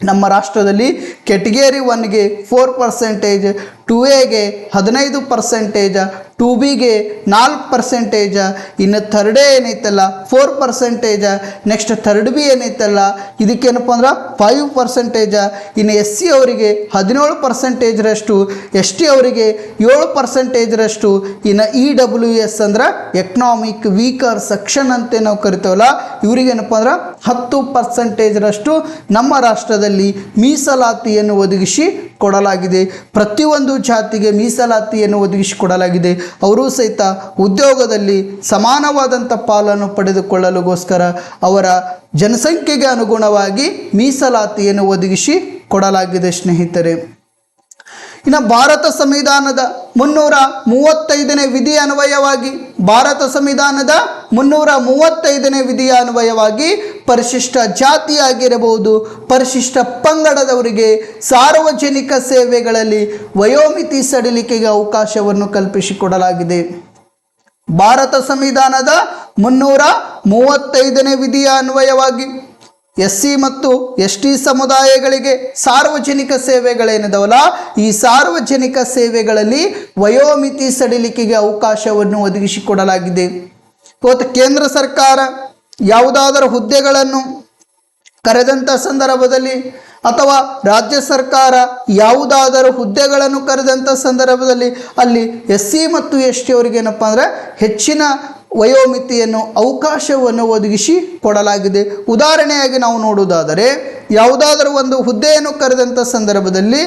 ನಮ್ಮ ರಾಷ್ಟ್ರದಲ್ಲಿ ಕೆಟಗರಿ 1ಗೆ 4%, 2Aಗೆ 15%, 2Bಗೆ 4%, ಇನ್ನು 3A ಏನೈತಲ್ಲ 4%, ನೆಕ್ಸ್ಟ್ 3B ಏನೈತಲ್ಲ ಇದಕ್ಕೇನಪ್ಪ ಅಂದ್ರೆ 5%, ಇನ್ನು SC ಅವರಿಗೆ 17%, ST ಅವರಿಗೆ 7%, ಇನ್ನು EWS ಅಂದ್ರೆ ಎಕನಾಮಿಕ್ ವೀಕರ್ ಸೆಕ್ಷನ್ ಅಂತ ನಾವು ಕರಿತೇವಲ್ಲ, ಇವರಿಗೇನಪ್ಪ ಅಂದ್ರೆ 10% ನಮ್ಮ ರಾಷ್ಟ್ರದಲ್ಲಿ ಮೀಸಲಾತಿಯನ್ನು ಒದಗಿಸಿ ಕೊಡಲಾಗಿದೆ. ಪ್ರತಿಯೊಂದು ಜಾತಿಗೆ ಮೀಸಲಾತಿಯನ್ನು ಒದಗಿಸಿ ಕೊಡಲಾಗಿದೆ. ಅವರು ಸಹಿತ ಉದ್ಯೋಗದಲ್ಲಿ ಸಮಾನವಾದಂಥ ಪಾಲನ್ನು ಪಡೆದುಕೊಳ್ಳಲುಗೋಸ್ಕರ ಅವರ ಜನಸಂಖ್ಯೆಗೆ ಅನುಗುಣವಾಗಿ ಮೀಸಲಾತಿಯನ್ನು ಒದಗಿಸಿ ಕೊಡಲಾಗಿದೆ ಸ್ನೇಹಿತರೆ. ಇನ್ನು ಭಾರತ ಸಂವಿಧಾನದ 335ನೇ ವಿಧಿಯ ಅನ್ವಯವಾಗಿ ವಿಧಿಯ ಅನ್ವಯವಾಗಿ ಪರಿಶಿಷ್ಟ ಜಾತಿಯಾಗಿರಬಹುದು, ಪರಿಶಿಷ್ಟ ಪಂಗಡದವರಿಗೆ ಸಾರ್ವಜನಿಕ ಸೇವೆಗಳಲ್ಲಿ ವಯೋಮಿತಿ ಸಡಿಲಿಕೆಗೆ ಅವಕಾಶವನ್ನು ಕಲ್ಪಿಸಿಕೊಡಲಾಗಿದೆ. ಭಾರತ ಸಂವಿಧಾನದ 335ನೇ ವಿಧಿಯ ಅನ್ವಯವಾಗಿ SC ಮತ್ತು ST ಸಮುದಾಯಗಳಿಗೆ ಸಾರ್ವಜನಿಕ ಸೇವೆಗಳೇನಿದಾವಲ್ಲ, ಈ ಸಾರ್ವಜನಿಕ ಸೇವೆಗಳಲ್ಲಿ ವಯೋಮಿತಿ ಸಡಿಲಿಕೆಗೆ ಅವಕಾಶವನ್ನು ಒದಗಿಸಿಕೊಡಲಾಗಿದೆ. ಇವತ್ತು ಕೇಂದ್ರ ಸರ್ಕಾರ ಯಾವುದಾದರೂ ಹುದ್ದೆಗಳನ್ನು ಕರೆದಂಥ ಸಂದರ್ಭದಲ್ಲಿ ಅಥವಾ ರಾಜ್ಯ ಸರ್ಕಾರ ಯಾವುದಾದರೂ ಹುದ್ದೆಗಳನ್ನು ಕರೆದಂಥ ಸಂದರ್ಭದಲ್ಲಿ ಅಲ್ಲಿ SC ಮತ್ತು ST ಅವರಿಗೇನಪ್ಪ ಅಂದರೆ ಹೆಚ್ಚಿನ ವಯೋಮಿತಿಯನ್ನು ಅವಕಾಶವನ್ನು ಒದಗಿಸಿ ಕೊಡಲಾಗಿದೆ. ಉದಾಹರಣೆಯಾಗಿ ನಾವು ನೋಡುವುದಾದರೆ ಯಾವುದಾದರೂ ಒಂದು ಹುದ್ದೆಯನ್ನು ಕರೆದಂಥ ಸಂದರ್ಭದಲ್ಲಿ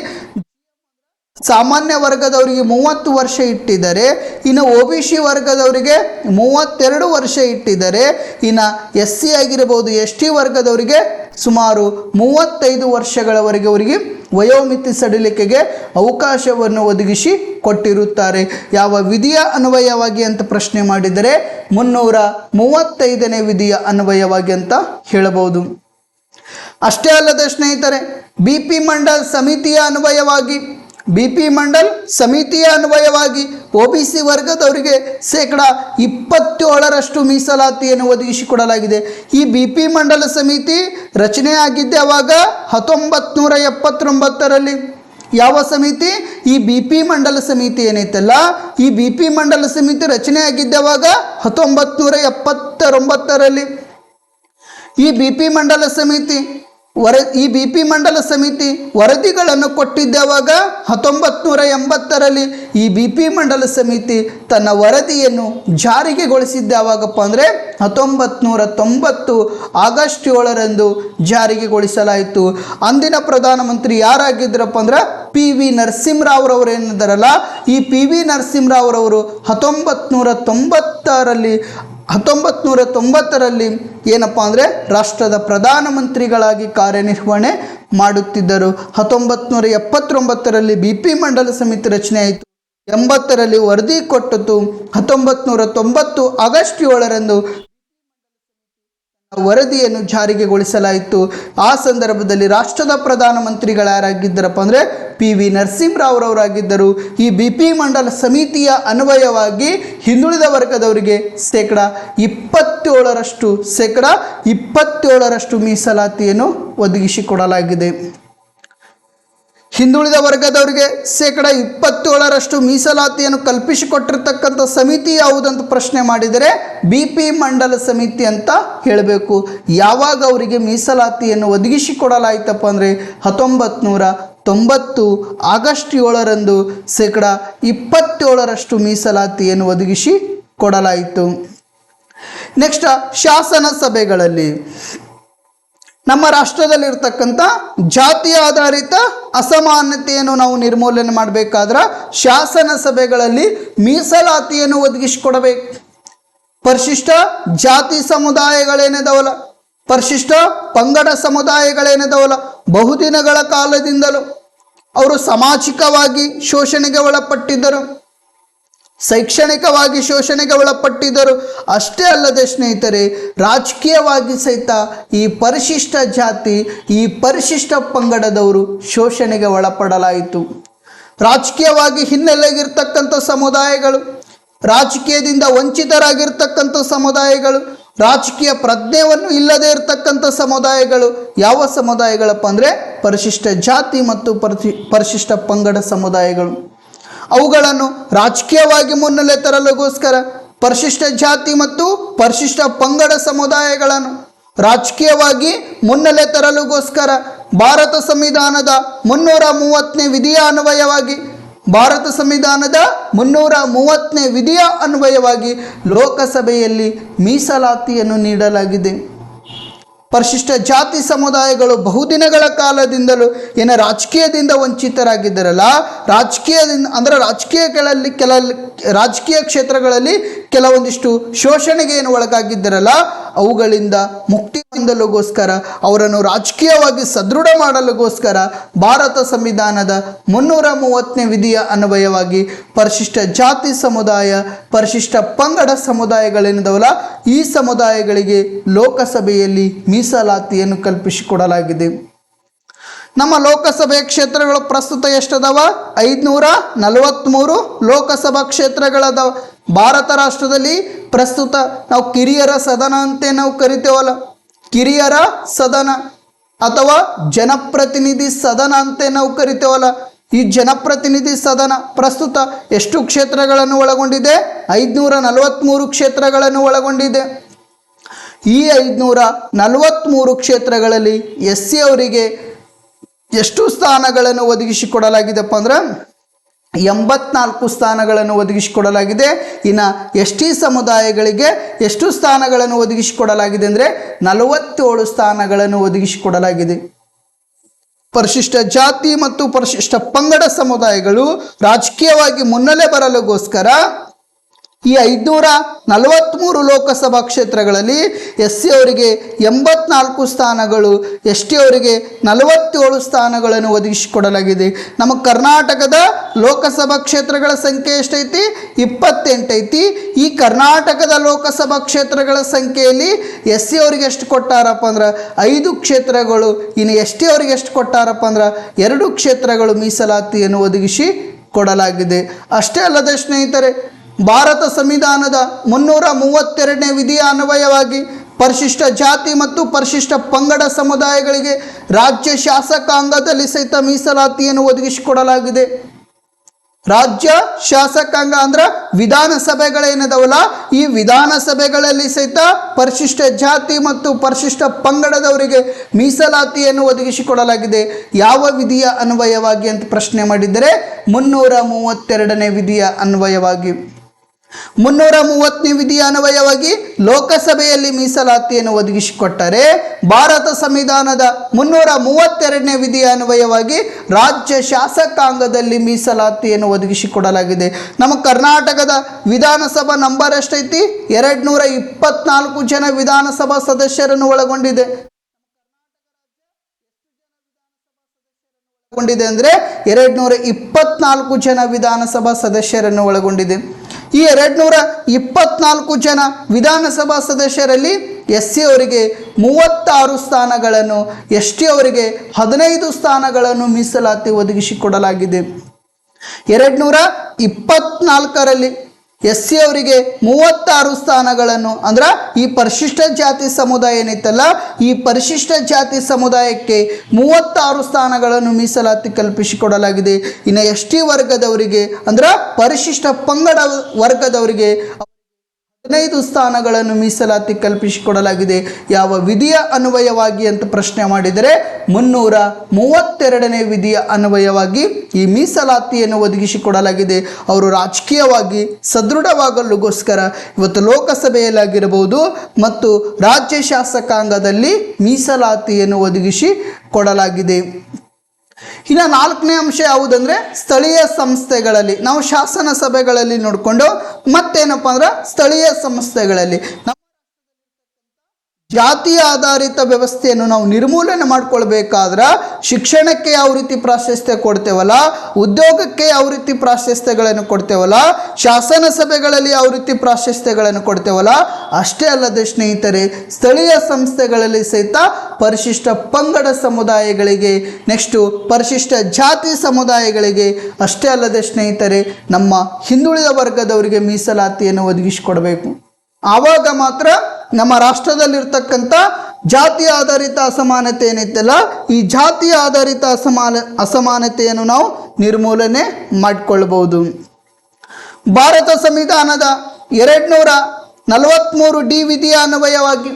ಸಾಮಾನ್ಯ ವರ್ಗದವರಿಗೆ 30 ವರ್ಷ ಇಟ್ಟಿದ್ದಾರೆ, ಇನ್ನು OBC ವರ್ಗದವರಿಗೆ 32 ವರ್ಷ ಇಟ್ಟಿದ್ದಾರೆ, ಇನ್ನು SC ಆಗಿರಬಹುದು ST ವರ್ಗದವರಿಗೆ ಸುಮಾರು 35 ವರ್ಷಗಳವರೆಗೆ ಅವರಿಗೆ ವಯೋಮಿತಿ ಸಡಿಲಿಕೆಗೆ ಅವಕಾಶವನ್ನು ಒದಗಿಸಿ ಕೊಟ್ಟಿರುತ್ತಾರೆ. ಯಾವ ವಿಧಿಯ ಅನ್ವಯವಾಗಿ ಅಂತ ಪ್ರಶ್ನೆ ಮಾಡಿದರೆ 335ನೇ ವಿಧಿಯ ಅನ್ವಯವಾಗಿ ಅಂತ ಹೇಳಬಹುದು. ಅಷ್ಟೇ ಅಲ್ಲದೆ ಸ್ನೇಹಿತರೆ, BP ಮಂಡಲ್ ಸಮಿತಿಯ ಅನ್ವಯವಾಗಿ OBC ವರ್ಗದವರಿಗೆ 27% ಮೀಸಲಾತಿಯನ್ನು ಒದಗಿಸಿಕೊಡಲಾಗಿದೆ. ಈ BP ಮಂಡಲ ಸಮಿತಿ ರಚನೆಯಾಗಿದ್ದೆ ಅವಾಗ 1979ರಲ್ಲಿ. ಯಾವ ಸಮಿತಿ? ಈ BP ಮಂಡಲ ಸಮಿತಿ ಏನೈತಲ್ಲ, ಈ BP ಮಂಡಲ ಸಮಿತಿ ರಚನೆಯಾಗಿದ್ದೆ ಅವಾಗ 1979ರಲ್ಲಿ. ಈ BP ಮಂಡಲ ಸಮಿತಿ ವರದಿಗಳನ್ನು ಕೊಟ್ಟಿದ್ದವಾಗ 1980ರಲ್ಲಿ. ಈ BP ಮಂಡಲ ಸಮಿತಿ ತನ್ನ ವರದಿಯನ್ನು ಜಾರಿಗೆಗೊಳಿಸಿದ್ದ ಯಾವಾಗಪ್ಪ ಅಂದರೆ 1990 ಆಗಸ್ಟ್ 7ರಂದು ಜಾರಿಗೆಗೊಳಿಸಲಾಯಿತು. ಅಂದಿನ ಪ್ರಧಾನಮಂತ್ರಿ ಯಾರಾಗಿದ್ದರಪ್ಪ ಅಂದ್ರೆ PV ನರಸಿಂಹರಾವ್ರವರು ಏನಿದ್ದಾರಲ್ಲ, ಈ PV ನರಸಿಂಹರಾವ್ರವರು 1990ರಲ್ಲಿ ಏನಪ್ಪ ಅಂದರೆ ರಾಷ್ಟ್ರದ ಪ್ರಧಾನಮಂತ್ರಿಗಳಾಗಿ ಕಾರ್ಯನಿರ್ವಹಣೆ ಮಾಡುತ್ತಿದ್ದರು. 1979ರಲ್ಲಿ BP ಮಂಡಲ ಸಮಿತಿ ರಚನೆ ಆಯಿತು. 80ರಲ್ಲಿ ವರದಿ ಕೊಟ್ಟಿತು. 1990 ಆಗಸ್ಟ್ 7ರಂದು ವರದಿಯನ್ನು ಜಾರಿಗೆಗೊಳಿಸಲಾಯಿತು. ಆ ಸಂದರ್ಭದಲ್ಲಿ ರಾಷ್ಟ್ರದ ಪ್ರಧಾನಮಂತ್ರಿಗಳಾರಾಗಿದ್ದರಪ್ಪ ಅಂದರೆ PV ನರಸಿಂಹರಾವ್ರವರಾಗಿದ್ದರು. ಈ BP ಮಂಡಲ ಸಮಿತಿಯ ಅನ್ವಯವಾಗಿ ಹಿಂದುಳಿದ ವರ್ಗದವರಿಗೆ 27% ಮೀಸಲಾತಿಯನ್ನು ಒದಗಿಸಿಕೊಡಲಾಗಿದೆ. ಹಿಂದುಳಿದ ವರ್ಗದವರಿಗೆ 27% ಮೀಸಲಾತಿಯನ್ನು ಕಲ್ಪಿಸಿಕೊಟ್ಟಿರ್ತಕ್ಕಂಥ ಸಮಿತಿ ಯಾವುದಂತ ಪ್ರಶ್ನೆ ಮಾಡಿದರೆ BP ಮಂಡಲ ಸಮಿತಿ ಅಂತ ಹೇಳಬೇಕು. ಯಾವಾಗ ಅವರಿಗೆ ಮೀಸಲಾತಿಯನ್ನು ಒದಗಿಸಿಕೊಡಲಾಯಿತಪ್ಪ ಅಂದರೆ 1990 ಆಗಸ್ಟ್ 7ರಂದು 27% ಮೀಸಲಾತಿಯನ್ನು ಒದಗಿಸಿ ಕೊಡಲಾಯಿತು. ನೆಕ್ಸ್ಟ್, ಶಾಸನ ಸಭೆಗಳಲ್ಲಿ ನಮ್ಮ ರಾಷ್ಟ್ರದಲ್ಲಿರ್ತಕ್ಕಂಥ ಜಾತಿ ಆಧಾರಿತ ಅಸಮಾನತೆಯನ್ನು ನಾವು ನಿರ್ಮೂಲನೆ ಮಾಡಬೇಕಾದ್ರೆ ಶಾಸನ ಸಭೆಗಳಲ್ಲಿ ಮೀಸಲಾತಿಯನ್ನು ಒದಗಿಸಿಕೊಡಬೇಕು. ಪರಿಶಿಷ್ಟ ಜಾತಿ ಸಮುದಾಯಗಳೇನಿದಾವಲ್ಲ, ಪರಿಶಿಷ್ಟ ಪಂಗಡ ಸಮುದಾಯಗಳೇನಿದಾವಲ್ಲ, ಬಹುದಿನಗಳ ಕಾಲದಿಂದಲೂ ಅವರು ಸಾಮಾಜಿಕವಾಗಿ ಶೋಷಣೆಗೆ ಒಳಪಟ್ಟಿದ್ದರು, ಶೈಕ್ಷಣಿಕವಾಗಿ ಶೋಷಣೆಗೆ ಒಳಪಟ್ಟಿದ್ದರು. ಅಷ್ಟೇ ಅಲ್ಲದೆ ಸ್ನೇಹಿತರೆ, ರಾಜಕೀಯವಾಗಿ ಸಹಿತ ಈ ಪರಿಶಿಷ್ಟ ಜಾತಿ, ಈ ಪರಿಶಿಷ್ಟ ಪಂಗಡದವರು ಶೋಷಣೆಗೆ ಒಳಪಡಲಾಯಿತು. ರಾಜಕೀಯವಾಗಿ ಹಿನ್ನೆಲೆಗಿರ್ತಕ್ಕಂಥ ಸಮುದಾಯಗಳು, ರಾಜಕೀಯದಿಂದ ವಂಚಿತರಾಗಿರ್ತಕ್ಕಂಥ ಸಮುದಾಯಗಳು, ರಾಜಕೀಯ ಪ್ರಜ್ಞೆಯನ್ನು ಇಲ್ಲದೆ ಇರತಕ್ಕಂಥ ಸಮುದಾಯಗಳು ಯಾವ ಸಮುದಾಯಗಳಪ್ಪ ಅಂದರೆ ಪರಿಶಿಷ್ಟ ಜಾತಿ ಮತ್ತು ಪರಿಶಿಷ್ಟ ಪಂಗಡ ಸಮುದಾಯಗಳು. ಅವುಗಳನ್ನು ರಾಜಕೀಯವಾಗಿ ಮುನ್ನೆಲೆ ತರಲುಗೋಸ್ಕರ ಪರಿಶಿಷ್ಟ ಜಾತಿ ಮತ್ತು ಪರಿಶಿಷ್ಟ ಪಂಗಡ ಸಮುದಾಯಗಳನ್ನು ರಾಜಕೀಯವಾಗಿ ಮುನ್ನೆಲೆ ತರಲುಗೋಸ್ಕರ ಭಾರತ ಸಂವಿಧಾನದ 330ನೇ ವಿಧಿಯ ಅನ್ವಯವಾಗಿ ಲೋಕಸಭೆಯಲ್ಲಿ ಮೀಸಲಾತಿಯನ್ನು ನೀಡಲಾಗಿದೆ. ಪರಿಶಿಷ್ಟ ಜಾತಿ ಸಮುದಾಯಗಳು ಬಹುದಿನಗಳ ಕಾಲದಿಂದಲೂ ರಾಜಕೀಯದಿಂದ ವಂಚಿತರಾಗಿದ್ದರಲ್ಲ, ರಾಜಕೀಯ ಕ್ಷೇತ್ರಗಳಲ್ಲಿ ಕೆಲವೊಂದಿಷ್ಟು ಶೋಷಣೆಗೆ ಒಳಗಾಗಿದ್ದರಲ್ಲ, ಅವುಗಳಿಂದ ಮುಕ್ತಿ ಹೊಂದಲುಗೋಸ್ಕರ ಅವರನ್ನು ರಾಜಕೀಯವಾಗಿ ಸದೃಢ ಮಾಡಲುಗೋಸ್ಕರ ಭಾರತ ಸಂವಿಧಾನದ 330ನೇ ವಿಧಿಯ ಅನ್ವಯವಾಗಿ ಪರಿಶಿಷ್ಟ ಜಾತಿ ಸಮುದಾಯ, ಪರಿಶಿಷ್ಟ ಪಂಗಡ ಸಮುದಾಯಗಳೇನಿದಾವಲ್ಲ, ಈ ಸಮುದಾಯಗಳಿಗೆ ಲೋಕಸಭೆಯಲ್ಲಿ ಮೀಸಲಾತಿಯನ್ನು ಕಲ್ಪಿಸಿಕೊಡಲಾಗಿದೆ. ನಮ್ಮ ಲೋಕಸಭೆಯ ಕ್ಷೇತ್ರಗಳು ಪ್ರಸ್ತುತ ಎಷ್ಟದಾವ? 543 ಲೋಕಸಭಾ ಕ್ಷೇತ್ರಗಳದಾವ. ಭಾರತ ರಾಷ್ಟ್ರದಲ್ಲಿ ಪ್ರಸ್ತುತ ನಾವು ಕಿರಿಯರ ಸದನ ಅಂತ ನಾವು ಕರಿತೇವಲ್ಲ, ಕಿರಿಯರ ಸದನ ಅಥವಾ ಜನಪ್ರತಿನಿಧಿ ಸದನ ಅಂತ ನಾವು ಕರಿತೇವಲ್ಲ, ಈ ಜನಪ್ರತಿನಿಧಿ ಸದನ ಪ್ರಸ್ತುತ ಎಷ್ಟು ಕ್ಷೇತ್ರಗಳನ್ನು ಒಳಗೊಂಡಿದೆ? 543 ಕ್ಷೇತ್ರಗಳನ್ನು ಒಳಗೊಂಡಿದೆ. ಈ 543 ಕ್ಷೇತ್ರಗಳಲ್ಲಿ SC ಅವರಿಗೆ ಎಷ್ಟು ಸ್ಥಾನಗಳನ್ನು ಒದಗಿಸಿಕೊಡಲಾಗಿದೆಪ್ಪ ಅಂದ್ರೆ 84 ಸ್ಥಾನಗಳನ್ನು ಒದಗಿಸಿಕೊಡಲಾಗಿದೆ. ಇನ್ನು ST ಸಮುದಾಯಗಳಿಗೆ ಎಷ್ಟು ಸ್ಥಾನಗಳನ್ನು ಒದಗಿಸಿಕೊಡಲಾಗಿದೆ ಅಂದರೆ 47 ಸ್ಥಾನಗಳನ್ನು ಒದಗಿಸಿಕೊಡಲಾಗಿದೆ. ಪರಿಶಿಷ್ಟ ಜಾತಿ ಮತ್ತು ಪರಿಶಿಷ್ಟ ಪಂಗಡ ಸಮುದಾಯಗಳು ರಾಜಕೀಯವಾಗಿ ಮುನ್ನೆಲೆ ಬರಲುಗೋಸ್ಕರ ಈ 543 ಲೋಕಸಭಾ ಕ್ಷೇತ್ರಗಳಲ್ಲಿ SC ಅವರಿಗೆ 84 ಸ್ಥಾನಗಳು, ST ಅವರಿಗೆ 47 ಸ್ಥಾನಗಳನ್ನು ಒದಗಿಸಿಕೊಡಲಾಗಿದೆ. ನಮ್ಮ ಕರ್ನಾಟಕದ ಲೋಕಸಭಾ ಕ್ಷೇತ್ರಗಳ ಸಂಖ್ಯೆ ಎಷ್ಟೈತಿ? 28 ಐತಿ. ಈ ಕರ್ನಾಟಕದ ಲೋಕಸಭಾ ಕ್ಷೇತ್ರಗಳ ಸಂಖ್ಯೆಯಲ್ಲಿ SC ಅವರಿಗೆ ಎಷ್ಟು ಕೊಟ್ಟಾರಪ್ಪ ಅಂದ್ರೆ 5 ಕ್ಷೇತ್ರಗಳು, ಇನ್ನು ST ಅವರಿಗೆ ಎಷ್ಟು ಕೊಟ್ಟಾರಪ್ಪ ಅಂದ್ರೆ 2 ಕ್ಷೇತ್ರಗಳು ಮೀಸಲಾತಿಯನ್ನು ಒದಗಿಸಿ ಕೊಡಲಾಗಿದೆ. ಅಷ್ಟೇ ಅಲ್ಲದೆ ಸ್ನೇಹಿತರೆ, ಭಾರತ ಸಂವಿಧಾನದ 332ನೇ ವಿಧಿಯ ಅನ್ವಯವಾಗಿ ಪರಿಶಿಷ್ಟ ಜಾತಿ ಮತ್ತು ಪರಿಶಿಷ್ಟ ಪಂಗಡ ಸಮುದಾಯಗಳಿಗೆ ರಾಜ್ಯ ಶಾಸಕಾಂಗದಲ್ಲಿ ಸಹಿತ ಮೀಸಲಾತಿಯನ್ನು ಒದಗಿಸಿಕೊಡಲಾಗಿದೆ. ರಾಜ್ಯ ಶಾಸಕಾಂಗ ಅಂದ್ರೆ ವಿಧಾನಸಭೆಗಳೇನದವಲ್ಲ, ಈ ವಿಧಾನಸಭೆಗಳಲ್ಲಿ ಸಹಿತ ಪರಿಶಿಷ್ಟ ಜಾತಿ ಮತ್ತು ಪರಿಶಿಷ್ಟ ಪಂಗಡದವರಿಗೆ ಮೀಸಲಾತಿಯನ್ನು ಒದಗಿಸಿಕೊಡಲಾಗಿದೆ. ಯಾವ ವಿಧಿಯ ಅನ್ವಯವಾಗಿ ಅಂತ ಪ್ರಶ್ನೆ ಮಾಡಿದರೆ 332ನೇ ವಿಧಿಯ ಅನ್ವಯವಾಗಿ. 330ನೇ ವಿಧಿಯ ಅನ್ವಯವಾಗಿ ಲೋಕಸಭೆಯಲ್ಲಿ ಮೀಸಲಾತಿಯನ್ನು ಒದಗಿಸಿಕೊಟ್ಟರೆ, ಭಾರತ ಸಂವಿಧಾನದ 332ನೇ ವಿಧಿಯ ಅನ್ವಯವಾಗಿ ರಾಜ್ಯ ಶಾಸಕಾಂಗದಲ್ಲಿ ಮೀಸಲಾತಿಯನ್ನು ಒದಗಿಸಿಕೊಡಲಾಗಿದೆ. ನಮ್ಮ ಕರ್ನಾಟಕದ ವಿಧಾನಸಭಾ ನಂಬರ್ ಎಷ್ಟೈತಿ? 224 ಜನ ವಿಧಾನಸಭಾ ಸದಸ್ಯರನ್ನು ಒಳಗೊಂಡಿದೆ. ಅಂದರೆ 224 ಜನ ವಿಧಾನಸಭಾ ಸದಸ್ಯರನ್ನು ಒಳಗೊಂಡಿದೆ. ಈ 224 ಜನ ವಿಧಾನಸಭಾ ಸದಸ್ಯರಲ್ಲಿ SC ಅವರಿಗೆ 36 ಸ್ಥಾನಗಳನ್ನು, ST ಅವರಿಗೆ 15 ಸ್ಥಾನಗಳನ್ನು ಮೀಸಲಾತಿ ಒದಗಿಸಿಕೊಡಲಾಗಿದೆ. 224ರಲ್ಲಿ SC ಅವರಿಗೆ 36 ಸ್ಥಾನಗಳನ್ನು, ಅಂದ್ರೆ ಈ ಪರಿಶಿಷ್ಟ ಜಾತಿ ಸಮುದಾಯ ಏನಿತ್ತಲ್ಲ, ಈ ಪರಿಶಿಷ್ಟ ಜಾತಿ ಸಮುದಾಯಕ್ಕೆ 36 ಸ್ಥಾನಗಳನ್ನು ಮೀಸಲಾತಿ ಕಲ್ಪಿಸಿಕೊಡಲಾಗಿದೆ. ಇನ್ನು ST ವರ್ಗದವರಿಗೆ ಅಂದ್ರೆ ಪರಿಶಿಷ್ಟ ಪಂಗಡ ವರ್ಗದವರಿಗೆ 15 ಸ್ಥಾನಗಳನ್ನು ಮೀಸಲಾತಿ ಕಲ್ಪಿಸಿಕೊಡಲಾಗಿದೆ. ಯಾವ ವಿಧಿಯ ಅನ್ವಯವಾಗಿ ಅಂತ ಪ್ರಶ್ನೆ ಮಾಡಿದರೆ 332ನೇ ವಿಧಿಯ ಅನ್ವಯವಾಗಿ ಈ ಮೀಸಲಾತಿಯನ್ನು ಒದಗಿಸಿಕೊಡಲಾಗಿದೆ. ಅವರು ರಾಜಕೀಯವಾಗಿ ಸದೃಢವಾಗಲುಗೋಸ್ಕರ ಇವತ್ತು ಲೋಕಸಭೆಯಲ್ಲಾಗಿರಬಹುದು ಮತ್ತು ರಾಜ್ಯ ಶಾಸಕಾಂಗದಲ್ಲಿ ಮೀಸಲಾತಿಯನ್ನು ಒದಗಿಸಿ ಕೊಡಲಾಗಿದೆ. ಇನ್ನು 4ನೇ ಅಂಶ ಯಾವುದಂದ್ರೆ ಸ್ಥಳೀಯ ಸಂಸ್ಥೆಗಳಲ್ಲಿ, ನಾವು ಶಾಸನ ಸಭೆಗಳಲ್ಲಿ ನೋಡಿಕೊಂಡು ಮತ್ತೇನಪ್ಪ ಅಂದ್ರೆ ಸ್ಥಳೀಯ ಸಂಸ್ಥೆಗಳಲ್ಲಿ ಜಾತಿ ಆಧಾರಿತ ವ್ಯವಸ್ಥೆಯನ್ನು ನಾವು ನಿರ್ಮೂಲನೆ ಮಾಡ್ಕೊಳ್ಬೇಕಾದ್ರೆ ಶಿಕ್ಷಣಕ್ಕೆ ಯಾವ ರೀತಿ ಪ್ರಾಶಸ್ತ್ಯ ಕೊಡ್ತೇವಲ್ಲ, ಉದ್ಯೋಗಕ್ಕೆ ಯಾವ ರೀತಿ ಪ್ರಾಶಸ್ತ್ಯಗಳನ್ನು ಕೊಡ್ತೇವಲ್ಲ, ಶಾಸನ ಸಭೆಗಳಲ್ಲಿ ಯಾವ ರೀತಿ ಪ್ರಾಶಸ್ತ್ಯಗಳನ್ನು ಕೊಡ್ತೇವಲ್ಲ, ಅಷ್ಟೇ ಅಲ್ಲದೆ ಸ್ನೇಹಿತರೆ ಸ್ಥಳೀಯ ಸಂಸ್ಥೆಗಳಲ್ಲಿ ಸಹಿತ ಪರಿಶಿಷ್ಟ ಪಂಗಡ ಸಮುದಾಯಗಳಿಗೆ, ನೆಕ್ಸ್ಟು ಪರಿಶಿಷ್ಟ ಜಾತಿ ಸಮುದಾಯಗಳಿಗೆ, ಅಷ್ಟೇ ಅಲ್ಲದೆ ಸ್ನೇಹಿತರೆ ನಮ್ಮ ಹಿಂದುಳಿದ ವರ್ಗದವರಿಗೆ ಮೀಸಲಾತಿಯನ್ನು ಒದಗಿಸಿಕೊಡಬೇಕು. ಆವಾಗ ಮಾತ್ರ ನಮ್ಮ ರಾಷ್ಟ್ರದಲ್ಲಿರ್ತಕ್ಕಂಥ ಜಾತಿ ಆಧಾರಿತ ಅಸಮಾನತೆ ಏನಿತ್ತಲ್ಲ, ಈ ಜಾತಿ ಆಧಾರಿತ ಅಸಮಾನತೆಯನ್ನು ನಾವು ನಿರ್ಮೂಲನೆ ಮಾಡಿಕೊಳ್ಳಬಹುದು. ಭಾರತ ಸಂವಿಧಾನದ 243D ವಿಧಿಯ ಅನ್ವಯವಾಗಿ,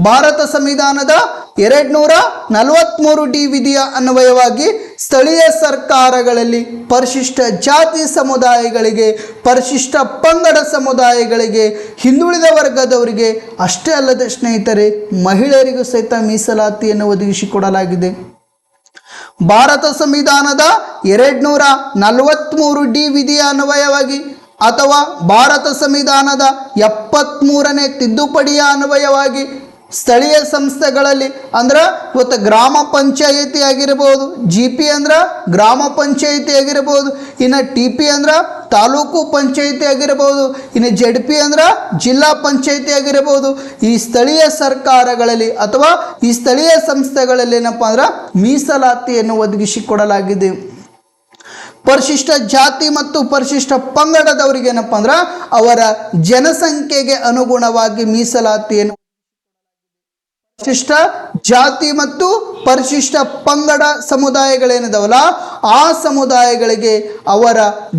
ಭಾರತ ಸಂವಿಧಾನದ 243D ವಿಧಿಯ ಅನ್ವಯವಾಗಿ ಸ್ಥಳೀಯ ಸರ್ಕಾರಗಳಲ್ಲಿ ಪರಿಶಿಷ್ಟ ಜಾತಿ ಸಮುದಾಯಗಳಿಗೆ, ಪರಿಶಿಷ್ಟ ಪಂಗಡ ಸಮುದಾಯಗಳಿಗೆ, ಹಿಂದುಳಿದ ವರ್ಗದವರಿಗೆ, ಅಷ್ಟೇ ಅಲ್ಲದೆ ಸ್ನೇಹಿತರೆ ಮಹಿಳೆಯರಿಗೂ ಸಹಿತ ಮೀಸಲಾತಿಯನ್ನು ಒದಗಿಸಿಕೊಡಲಾಗಿದೆ. ಭಾರತ ಸಂವಿಧಾನದ 243D ವಿಧಿಯ ಅನ್ವಯವಾಗಿ ಅಥವಾ ಭಾರತ ಸಂವಿಧಾನದ 73ನೇ ತಿದ್ದುಪಡಿಯ ಅನ್ವಯವಾಗಿ ಸ್ಥಳೀಯ ಸಂಸ್ಥೆಗಳಲ್ಲಿ ಅಂದ್ರೆ ಇವತ್ತು ಗ್ರಾಮ ಪಂಚಾಯಿತಿ ಆಗಿರ್ಬೋದು, GP ಅಂದ್ರೆ ಗ್ರಾಮ ಪಂಚಾಯಿತಿ ಆಗಿರ್ಬೋದು, ಇನ್ನು TP ಅಂದ್ರೆ ತಾಲೂಕು ಪಂಚಾಯಿತಿ ಆಗಿರ್ಬೋದು, ಇನ್ನು ZP ಅಂದ್ರೆ ಜಿಲ್ಲಾ ಪಂಚಾಯಿತಿ ಆಗಿರ್ಬೋದು, ಈ ಸ್ಥಳೀಯ ಸರ್ಕಾರಗಳಲ್ಲಿ ಅಥವಾ ಈ ಸ್ಥಳೀಯ ಸಂಸ್ಥೆಗಳಲ್ಲಿ ಏನಪ್ಪ ಅಂದ್ರೆ ಮೀಸಲಾತಿಯನ್ನು ಒದಗಿಸಿಕೊಡಲಾಗಿದೆ. ಪರಿಶಿಷ್ಟ ಜಾತಿ ಮತ್ತು ಪರಿಶಿಷ್ಟ ಪಂಗಡದವರಿಗೆ ಏನಪ್ಪ ಅಂದ್ರೆ ಅವರ ಜನಸಂಖ್ಯೆಗೆ ಅನುಗುಣವಾಗಿ ಮೀಸಲಾತಿಯನ್ನು, ಪರಿಶಿಷ್ಟ ಜಾತಿ ಮತ್ತು ಪರಿಶಿಷ್ಟ ಪಂಗಡ ಸಮುದಾಯಗಳೇನಿದಾವಲ್ಲ ಆ ಸಮುದಾಯಗಳಿಗೆ ಅವರ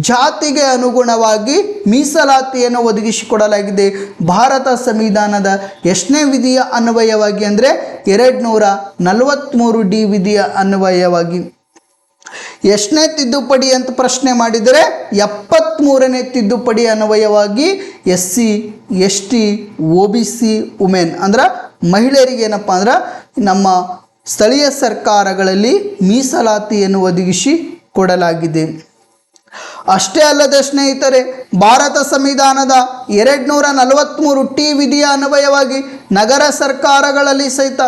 ಜಾತಿಗೆ ಅನುಗುಣವಾಗಿ ಮೀಸಲಾತಿಯನ್ನು ಒದಗಿಸಿಕೊಡಲಾಗಿದೆ. ಭಾರತ ಸಂವಿಧಾನದ ಎಷ್ಟನೇ ವಿಧಿಯ ಅನ್ವಯವಾಗಿ ಅಂದರೆ 243D ವಿಧಿಯ ಅನ್ವಯವಾಗಿ. ಎಷ್ಟನೇ ತಿದ್ದುಪಡಿ ಅಂತ ಪ್ರಶ್ನೆ ಮಾಡಿದರೆ 73ನೇ ತಿದ್ದುಪಡಿ ಅನ್ವಯವಾಗಿ SC ST OBC ವುಮೆನ್ ಅಂದ್ರೆ ಮಹಿಳೆಯರಿಗೆ ಏನಪ್ಪ ಅಂದ್ರೆ ನಮ್ಮ ಸ್ಥಳೀಯ ಸರ್ಕಾರಗಳಲ್ಲಿ ಮೀಸಲಾತಿಯನ್ನು ಒದಗಿಸಿ ಕೊಡಲಾಗಿದೆ. ಅಷ್ಟೇ ಅಲ್ಲದೆ ಸ್ನೇಹಿತರೆ, ಭಾರತ ಸಂವಿಧಾನದ 243 ಟಿ ವಿಧಿಯ ಅನ್ವಯವಾಗಿ ನಗರ ಸರ್ಕಾರಗಳಲ್ಲಿ ಸಹಿತ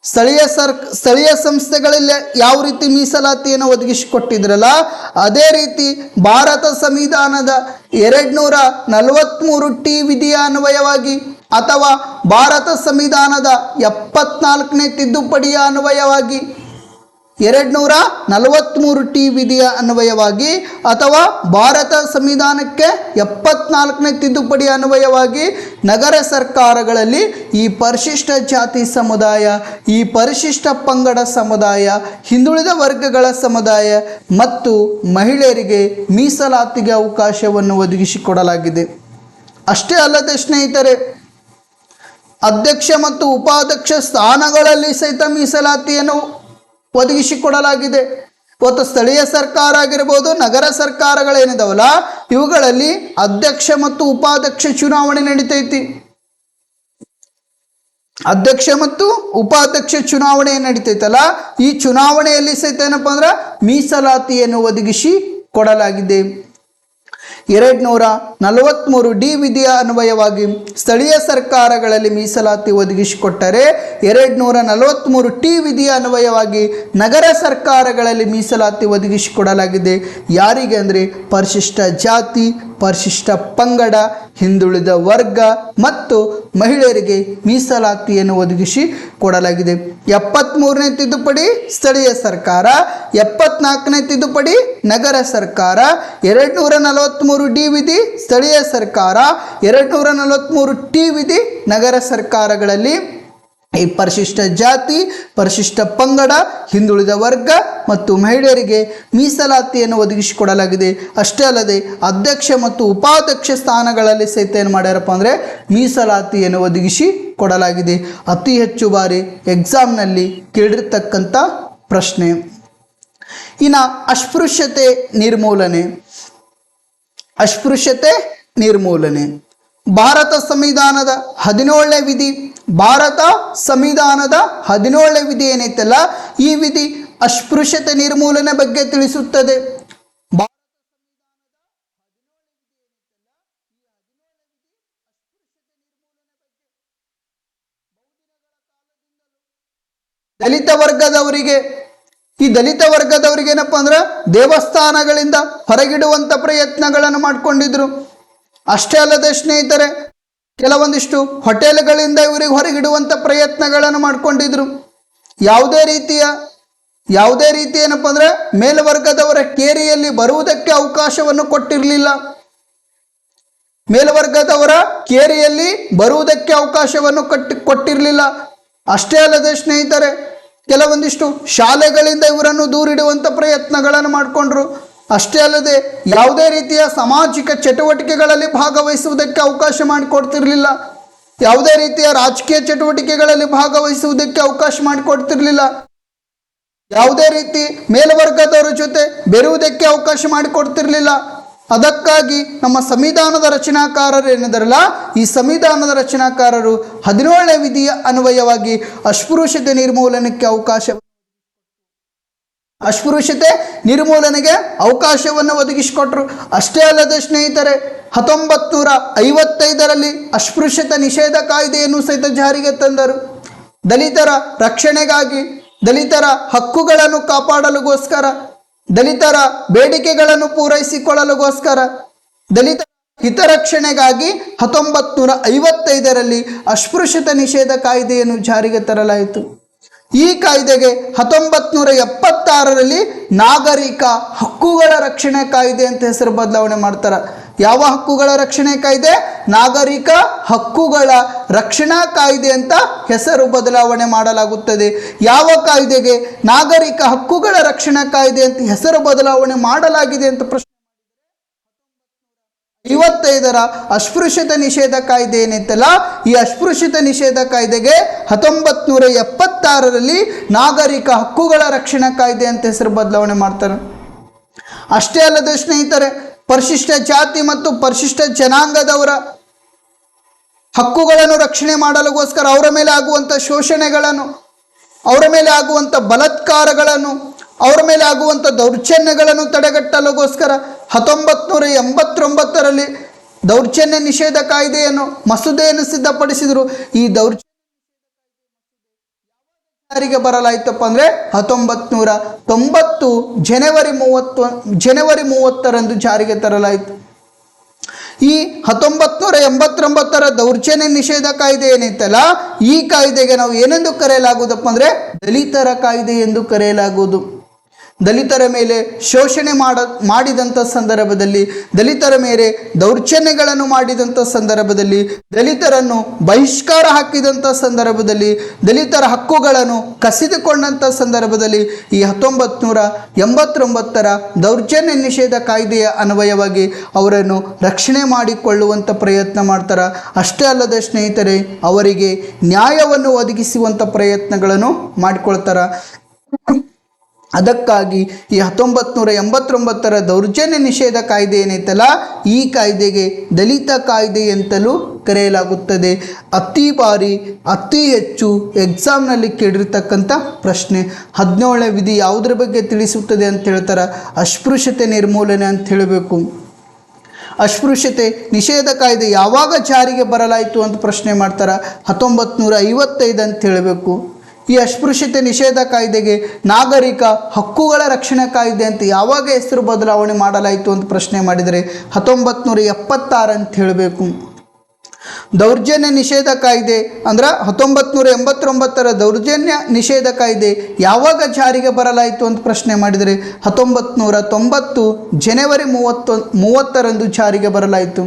ಸ್ಥಳೀಯ ಸಂಸ್ಥೆಗಳಲ್ಲಿ ಯಾವ ರೀತಿ ಮೀಸಲಾತಿಯನ್ನು ಒದಗಿಸಿಕೊಟ್ಟಿದ್ರಲ್ಲ, ಅದೇ ರೀತಿ ಭಾರತ ಸಂವಿಧಾನದ 243 ಟಿ ವಿಧಿಯ ಅನ್ವಯವಾಗಿ ಅಥವಾ ಭಾರತ ಸಂವಿಧಾನದ 74ನೇ ತಿದ್ದುಪಡಿಯ ಅನ್ವಯವಾಗಿ 243 ಟಿ ವಿಧಿಯ ಅನ್ವಯವಾಗಿ ಅಥವಾ ಭಾರತ ಸಂವಿಧಾನಕ್ಕೆ 74ನೇ ತಿದ್ದುಪಡಿಯ ಅನ್ವಯವಾಗಿ ನಗರ ಸರ್ಕಾರಗಳಲ್ಲಿ ಈ ಪರಿಶಿಷ್ಟ ಜಾತಿ ಸಮುದಾಯ, ಈ ಪರಿಶಿಷ್ಟ ಪಂಗಡ ಸಮುದಾಯ, ಹಿಂದುಳಿದ ವರ್ಗಗಳ ಸಮುದಾಯ ಮತ್ತು ಮಹಿಳೆಯರಿಗೆ ಮೀಸಲಾತಿಗೆ ಅವಕಾಶವನ್ನು ಒದಗಿಸಿಕೊಡಲಾಗಿದೆ. ಅಷ್ಟೇ ಅಲ್ಲದೆ ಸ್ನೇಹಿತರೆ, ಅಧ್ಯಕ್ಷ ಮತ್ತು ಉಪಾಧ್ಯಕ್ಷ ಸ್ಥಾನಗಳಲ್ಲಿ ಸಹಿತ ಮೀಸಲಾತಿಯನ್ನು ಒದಗಿಸಿಕೊಡಲಾಗಿದೆ. ಇವತ್ತು ಸ್ಥಳೀಯ ಸರ್ಕಾರ ಆಗಿರ್ಬೋದು, ನಗರ ಸರ್ಕಾರಗಳೇನಿದಾವಲ್ಲ, ಇವುಗಳಲ್ಲಿ ಅಧ್ಯಕ್ಷ ಮತ್ತು ಉಪಾಧ್ಯಕ್ಷ ಚುನಾವಣೆ ನಡೀತೈತಿ. ಅಧ್ಯಕ್ಷ ಮತ್ತು ಉಪಾಧ್ಯಕ್ಷ ಚುನಾವಣೆ ನಡೀತೈತಲ್ಲ, ಈ ಚುನಾವಣೆಯಲ್ಲಿ ಸಹಿತ ಏನಪ್ಪ ಅಂದ್ರೆ ಮೀಸಲಾತಿಯನ್ನು ಒದಗಿಸಿ ಕೊಡಲಾಗಿದೆ. 243 ಡಿ ವಿಧಿಯ ಅನ್ವಯವಾಗಿ ಸ್ಥಳೀಯ ಸರ್ಕಾರಗಳಲ್ಲಿ ಮೀಸಲಾತಿ ಒದಗಿಸಿಕೊಟ್ಟರೆ, 243 ಟಿ ವಿಧಿಯ ಅನ್ವಯವಾಗಿ ನಗರ ಸರ್ಕಾರಗಳಲ್ಲಿ ಮೀಸಲಾತಿ ಒದಗಿಸಿಕೊಡಲಾಗಿದೆ. ಯಾರಿಗೆ ಅಂದರೆ ಪರಿಶಿಷ್ಟ ಜಾತಿ, ಪರಿಶಿಷ್ಟ ಪಂಗಡ, ಹಿಂದುಳಿದ ವರ್ಗ ಮತ್ತು ಮಹಿಳೆಯರಿಗೆ ಮೀಸಲಾತಿಯನ್ನು ಒದಗಿಸಿ ಕೊಡಲಾಗಿದೆ. 73ನೇ ತಿದ್ದುಪಡಿ ಸ್ಥಳೀಯ ಸರ್ಕಾರ, 74ನೇ ತಿದ್ದುಪಡಿ ನಗರ ಸರ್ಕಾರ, 243 ಡಿ ವಿಧಿ ಸ್ಥಳೀಯ ಸರ್ಕಾರ, 243 ಟಿ ವಿಧಿ ನಗರ ಸರ್ಕಾರಗಳಲ್ಲಿ ಈ ಪರಿಶಿಷ್ಟ ಜಾತಿ, ಪರಿಶಿಷ್ಟ ಪಂಗಡ, ಹಿಂದುಳಿದ ವರ್ಗ ಮತ್ತು ಮಹಿಳೆಯರಿಗೆ ಮೀಸಲಾತಿಯನ್ನು ಒದಗಿಸಿಕೊಡಲಾಗಿದೆ. ಅಷ್ಟೇ ಅಲ್ಲದೆ ಅಧ್ಯಕ್ಷ ಮತ್ತು ಉಪಾಧ್ಯಕ್ಷ ಸ್ಥಾನಗಳಲ್ಲಿ ಸಹಿತ ಏನು ಮಾಡ್ಯಾರಪ್ಪ ಅಂದರೆ ಮೀಸಲಾತಿಯನ್ನು ಒದಗಿಸಿ ಕೊಡಲಾಗಿದೆ. ಅತಿ ಹೆಚ್ಚು ಬಾರಿ ಎಕ್ಸಾಮ್ನಲ್ಲಿ ಕೇಳಿರ್ತಕ್ಕಂಥ ಪ್ರಶ್ನೆ. ಇನ್ನು ಅಸ್ಪೃಶ್ಯತೆ ನಿರ್ಮೂಲನೆ. ಅಸ್ಪೃಶ್ಯತೆ ನಿರ್ಮೂಲನೆ ಭಾರತ ಸಂವಿಧಾನದ 17ನೇ ವಿಧಿ. ಭಾರತ ಸಂವಿಧಾನದ 17ನೇ ವಿಧಿ ಏನೈತಲ್ಲ, ಈ ವಿಧಿ ಅಸ್ಪೃಶ್ಯತೆ ನಿರ್ಮೂಲನೆ ಬಗ್ಗೆ ತಿಳಿಸುತ್ತದೆ. ದಲಿತ ವರ್ಗದವರಿಗೆ ಏನಪ್ಪ ಅಂದ್ರೆ ದೇವಸ್ಥಾನಗಳಿಂದ ಹೊರಗಿಡುವಂಥ ಪ್ರಯತ್ನಗಳನ್ನು ಮಾಡಿಕೊಂಡಿದ್ರು. ಅಷ್ಟೇ ಅಲ್ಲದೆ ಸ್ನೇಹಿತರೆ, ಕೆಲವೊಂದಿಷ್ಟು ಹೋಟೆಲ್ಗಳಿಂದ ಇವರಿಗೆ ಹೊರಗಿಡುವಂಥ ಪ್ರಯತ್ನಗಳನ್ನು ಮಾಡಿಕೊಂಡಿದ್ರು. ಯಾವುದೇ ರೀತಿ ಏನಪ್ಪ ಅಂದರೆ ಮೇಲ್ವರ್ಗದವರ ಕೇರಿಯಲ್ಲಿ ಬರುವುದಕ್ಕೆ ಅವಕಾಶವನ್ನು ಕೊಟ್ಟಿರಲಿಲ್ಲ. ಮೇಲ್ವರ್ಗದವರ ಕೇರಿಯಲ್ಲಿ ಬರುವುದಕ್ಕೆ ಅವಕಾಶವನ್ನು ಕೊಟ್ಟಿರಲಿಲ್ಲ. ಅಷ್ಟೇ ಅಲ್ಲದೆ ಸ್ನೇಹಿತರೆ, ಕೆಲವೊಂದಿಷ್ಟು ಶಾಲೆಗಳಿಂದ ಇವರನ್ನು ದೂರಿಡುವಂಥ ಪ್ರಯತ್ನಗಳನ್ನು ಮಾಡಿಕೊಂಡ್ರು. ಅಷ್ಟೇ ಅಲ್ಲದೆ ಯಾವುದೇ ರೀತಿಯ ಸಾಮಾಜಿಕ ಚಟುವಟಿಕೆಗಳಲ್ಲಿ ಭಾಗವಹಿಸುವುದಕ್ಕೆ ಅವಕಾಶ ಮಾಡಿಕೊಡ್ತಿರಲಿಲ್ಲ. ಯಾವುದೇ ರೀತಿಯ ರಾಜಕೀಯ ಚಟುವಟಿಕೆಗಳಲ್ಲಿ ಭಾಗವಹಿಸುವುದಕ್ಕೆ ಅವಕಾಶ ಮಾಡಿಕೊಡ್ತಿರಲಿಲ್ಲ. ಯಾವುದೇ ರೀತಿ ಮೇಲ್ವರ್ಗದವರ ಜೊತೆ ಬೆರೆಯುವುದಕ್ಕೆ ಅವಕಾಶ ಮಾಡಿಕೊಡ್ತಿರಲಿಲ್ಲ. ಅದಕ್ಕಾಗಿ ನಮ್ಮ ಸಂವಿಧಾನದ ರಚನಾಕಾರರು ಏನಿದಾರಲ್ಲ, ಈ ಸಂವಿಧಾನದ ರಚನಾಕಾರರು 17ನೇ ವಿಧಿಯ ಅನ್ವಯವಾಗಿ ಅಸ್ಪೃಶ್ಯತೆ ನಿರ್ಮೂಲನೆಗೆ ಅವಕಾಶವನ್ನು ಒದಗಿಸಿಕೊಟ್ರು. ಅಷ್ಟೇ ಅಲ್ಲದೆ ಸ್ನೇಹಿತರೆ, 1955ರಲ್ಲಿ ಅಸ್ಪೃಶ್ಯತೆ ನಿಷೇಧ ಕಾಯ್ದೆಯನ್ನು ಸಹಿತ ಜಾರಿಗೆ ತಂದರು. ದಲಿತರ ರಕ್ಷಣೆಗಾಗಿ, ದಲಿತರ ಹಕ್ಕುಗಳನ್ನು ಕಾಪಾಡಲುಗೋಸ್ಕರ, ದಲಿತರ ಬೇಡಿಕೆಗಳನ್ನು ಪೂರೈಸಿಕೊಳ್ಳಲುಗೋಸ್ಕರ, ದಲಿತರ ಹಿತರಕ್ಷಣೆಗಾಗಿ 1955ರಲ್ಲಿ ಅಸ್ಪೃಶ್ಯತೆ ನಿಷೇಧ ಕಾಯ್ದೆಯನ್ನು ಜಾರಿಗೆ ತರಲಾಯಿತು. ಈ ಕಾಯ್ದೆಗೆ 1976ರಲ್ಲಿ ನಾಗರಿಕ ಹಕ್ಕುಗಳ ರಕ್ಷಣೆ ಕಾಯ್ದೆ ಅಂತ ಹೆಸರು ಬದಲಾವಣೆ ಮಾಡ್ತಾರೆ. ಯಾವ ಹಕ್ಕುಗಳ ರಕ್ಷಣೆ ಕಾಯ್ದೆ? ನಾಗರಿಕ ಹಕ್ಕುಗಳ ರಕ್ಷಣಾ ಕಾಯ್ದೆ ಅಂತ ಹೆಸರು ಬದಲಾವಣೆ ಮಾಡಲಾಗುತ್ತದೆ. ಯಾವ ಕಾಯ್ದೆಗೆ ನಾಗರಿಕ ಹಕ್ಕುಗಳ ರಕ್ಷಣಾ ಕಾಯ್ದೆ ಅಂತ ಹೆಸರು ಬದಲಾವಣೆ ಮಾಡಲಾಗಿದೆ ಅಂತ ಪ್ರಶ್ನೆ. 55ರ ಅಸ್ಪೃಶ್ಯತೆ ನಿಷೇಧ ಕಾಯ್ದೆ ಏನೈತಲ್ಲ, ಈ ಅಸ್ಪೃಶ್ಯತೆ ನಿಷೇಧ ಕಾಯ್ದೆಗೆ 1976ರಲ್ಲಿ ನಾಗರಿಕ ಹಕ್ಕುಗಳ ರಕ್ಷಣಾ ಕಾಯ್ದೆ ಅಂತ ಹೆಸರು ಬದಲಾವಣೆ ಮಾಡ್ತಾರೆ. ಅಷ್ಟೇ ಅಲ್ಲದೆ ಸ್ನೇಹಿತರೆ, ಪರಿಶಿಷ್ಟ ಜಾತಿ ಮತ್ತು ಪರಿಶಿಷ್ಟ ಜನಾಂಗದವರ ಹಕ್ಕುಗಳನ್ನು ರಕ್ಷಣೆ ಮಾಡಲುಗೋಸ್ಕರ ಅವರ ಮೇಲೆ ಆಗುವಂಥ ಶೋಷಣೆಗಳನ್ನು ಅವರ ಮೇಲೆ ಆಗುವಂಥ ಬಲಾತ್ಕಾರಗಳನ್ನು, ಅವರ ಮೇಲೆ ಆಗುವಂಥ ದೌರ್ಜನ್ಯಗಳನ್ನು ತಡೆಗಟ್ಟಲುಗೋಸ್ಕರ 1989ರಲ್ಲಿ ದೌರ್ಜನ್ಯ ನಿಷೇಧ ಕಾಯ್ದೆಯನ್ನು ಮಸೂದೆಯನ್ನು ಸಿದ್ಧಪಡಿಸಿದರು. ಈ ದೌರ್ಜನ್ಯ ಜಾರಿಗೆ ಬರಲಾಯಿತಪ್ಪ ಅಂದರೆ 1990 ಜನವರಿ 30ರಂದು ಜಾರಿಗೆ ತರಲಾಯಿತು. ಈ 1989ರ ದೌರ್ಜನ್ಯ ನಿಷೇಧ ಕಾಯ್ದೆ ಏನೈತಲ್ಲ, ಈ ಕಾಯ್ದೆಗೆ ನಾವು ಏನೆಂದು ಕರೆಯಲಾಗುವುದಪ್ಪ ಅಂದರೆ ದಲಿತರ ಕಾಯ್ದೆ ಎಂದು ಕರೆಯಲಾಗುವುದು. ದಲಿತರ ಮೇಲೆ ಶೋಷಣೆ ಮಾಡಿದಂಥ ಸಂದರ್ಭದಲ್ಲಿ, ದಲಿತರ ಮೇಲೆ ದೌರ್ಜನ್ಯಗಳನ್ನು ಮಾಡಿದಂಥ ಸಂದರ್ಭದಲ್ಲಿ, ದಲಿತರನ್ನು ಬಹಿಷ್ಕಾರ ಹಾಕಿದಂಥ ಸಂದರ್ಭದಲ್ಲಿ, ದಲಿತರ ಹಕ್ಕುಗಳನ್ನು ಕಸಿದುಕೊಂಡಂಥ ಸಂದರ್ಭದಲ್ಲಿ ಈ 1989ರ ದೌರ್ಜನ್ಯ ನಿಷೇಧ ಕಾಯ್ದೆಯ ಅನ್ವಯವಾಗಿ ಅವರನ್ನು ರಕ್ಷಣೆ ಮಾಡಿಕೊಳ್ಳುವಂಥ ಪ್ರಯತ್ನ ಮಾಡ್ತಾರೆ. ಅಷ್ಟೇ ಅಲ್ಲದೆ ಸ್ನೇಹಿತರೆ, ಅವರಿಗೆ ನ್ಯಾಯವನ್ನು ಒದಗಿಸುವಂಥ ಪ್ರಯತ್ನಗಳನ್ನು ಮಾಡಿಕೊಳ್ತಾರೆ. ಅದಕ್ಕಾಗಿ ಈ 1989ರ ದೌರ್ಜನ್ಯ ನಿಷೇಧ ಕಾಯ್ದೆ ಏನೈತಲ್ಲ, ಈ ಕಾಯ್ದೆಗೆ ದಲಿತ ಕಾಯ್ದೆ ಅಂತಲೂ ಕರೆಯಲಾಗುತ್ತದೆ. ಅತಿ ಹೆಚ್ಚು ಎಕ್ಸಾಮ್ನಲ್ಲಿ ಕೇಳಿರ್ತಕ್ಕಂಥ ಪ್ರಶ್ನೆ 17ನೇ ವಿಧಿ ಯಾವುದರ ಬಗ್ಗೆ ತಿಳಿಸುತ್ತದೆ ಅಂತ ಹೇಳ್ತಾರೆ? ಅಸ್ಪೃಶ್ಯತೆ ನಿರ್ಮೂಲನೆ ಅಂತ ಹೇಳಬೇಕು. ಅಸ್ಪೃಶ್ಯತೆ ನಿಷೇಧ ಕಾಯ್ದೆ ಯಾವಾಗ ಜಾರಿಗೆ ಬರಲಾಯಿತು ಅಂತ ಪ್ರಶ್ನೆ ಮಾಡ್ತಾರೆ? 1955 ಅಂತ ಹೇಳಬೇಕು. ಈ ಅಸ್ಪೃಶ್ಯತೆ ನಿಷೇಧ ಕಾಯ್ದೆಗೆ ನಾಗರಿಕ ಹಕ್ಕುಗಳ ರಕ್ಷಣಾ ಕಾಯ್ದೆ ಅಂತ ಯಾವಾಗ ಹೆಸರು ಬದಲಾವಣೆ ಮಾಡಲಾಯಿತು ಅಂತ ಪ್ರಶ್ನೆ ಮಾಡಿದರೆ 1976 ಅಂತ ಹೇಳಬೇಕು. ದೌರ್ಜನ್ಯ ನಿಷೇಧ ಕಾಯ್ದೆ ಅಂದ್ರೆ 1989ರ ದೌರ್ಜನ್ಯ ನಿಷೇಧ ಕಾಯ್ದೆ ಯಾವಾಗ ಜಾರಿಗೆ ಬರಲಾಯಿತು ಅಂತ ಪ್ರಶ್ನೆ ಮಾಡಿದರೆ 1990 ಜನವರಿ 30ರಂದು ಜಾರಿಗೆ ಬರಲಾಯಿತು.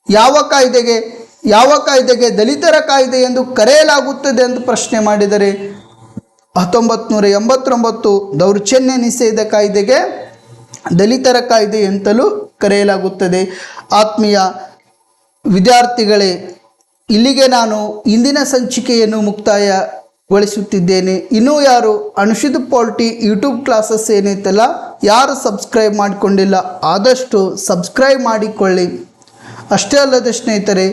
ಯಾವ ಕಾಯ್ದೆಗೆ ದಲಿತರ ಕಾಯ್ದೆ ಎಂದು ಕರೆಯಲಾಗುತ್ತದೆ ಎಂದು ಪ್ರಶ್ನೆ ಮಾಡಿದರೆ 1989 ದೌರ್ಜನ್ಯ ನಿಷೇಧ ಕಾಯ್ದೆಗೆ ದಲಿತರ ಕಾಯ್ದೆ ಅಂತಲೂ ಕರೆಯಲಾಗುತ್ತದೆ. ಆತ್ಮೀಯ ವಿದ್ಯಾರ್ಥಿಗಳೇ, ಇಲ್ಲಿಗೆ ನಾನು ಇಂದಿನ ಸಂಚಿಕೆಯನ್ನು ಮುಕ್ತಾಯಗೊಳಿಸುತ್ತಿದ್ದೇನೆ. ಇನ್ನೂ ಯಾರು ಅನುಷಿತ್ ಪಾಲಿಟಿ ಯೂಟ್ಯೂಬ್ ಕ್ಲಾಸಸ್ ಏನೈತಲ್ಲ, ಯಾರು ಸಬ್ಸ್ಕ್ರೈಬ್ ಮಾಡಿಕೊಂಡಿಲ್ಲ ಆದಷ್ಟು ಸಬ್ಸ್ಕ್ರೈಬ್ ಮಾಡಿಕೊಳ್ಳಿ. ಅಷ್ಟೇ ಅಲ್ಲದೆ ಸ್ನೇಹಿತರೆ,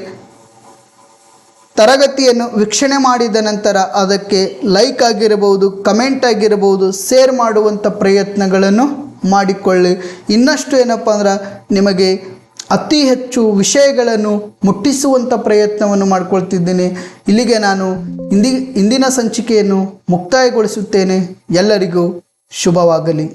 ತರಗತಿಯನ್ನು ವೀಕ್ಷಣೆ ಮಾಡಿದ ನಂತರ ಅದಕ್ಕೆ ಲೈಕ್ ಆಗಿರಬಹುದು, ಕಮೆಂಟ್ ಆಗಿರಬಹುದು, ಶೇರ್ ಮಾಡುವಂಥ ಪ್ರಯತ್ನಗಳನ್ನು ಮಾಡಿಕೊಳ್ಳಿ. ಇನ್ನಷ್ಟು ಏನಪ್ಪ ಅಂದ್ರೆ ನಿಮಗೆ ಅತಿ ಹೆಚ್ಚು ವಿಷಯಗಳನ್ನು ಮುಟ್ಟಿಸುವಂಥ ಪ್ರಯತ್ನವನ್ನು ಮಾಡಿಕೊಳ್ತಿದ್ದೇನೆ. ಇಲ್ಲಿಗೆ ನಾನು ಇಂದಿನ ಸಂಚಿಕೆಯನ್ನು ಮುಕ್ತಾಯಗೊಳಿಸುತ್ತೇನೆ. ಎಲ್ಲರಿಗೂ ಶುಭವಾಗಲಿ.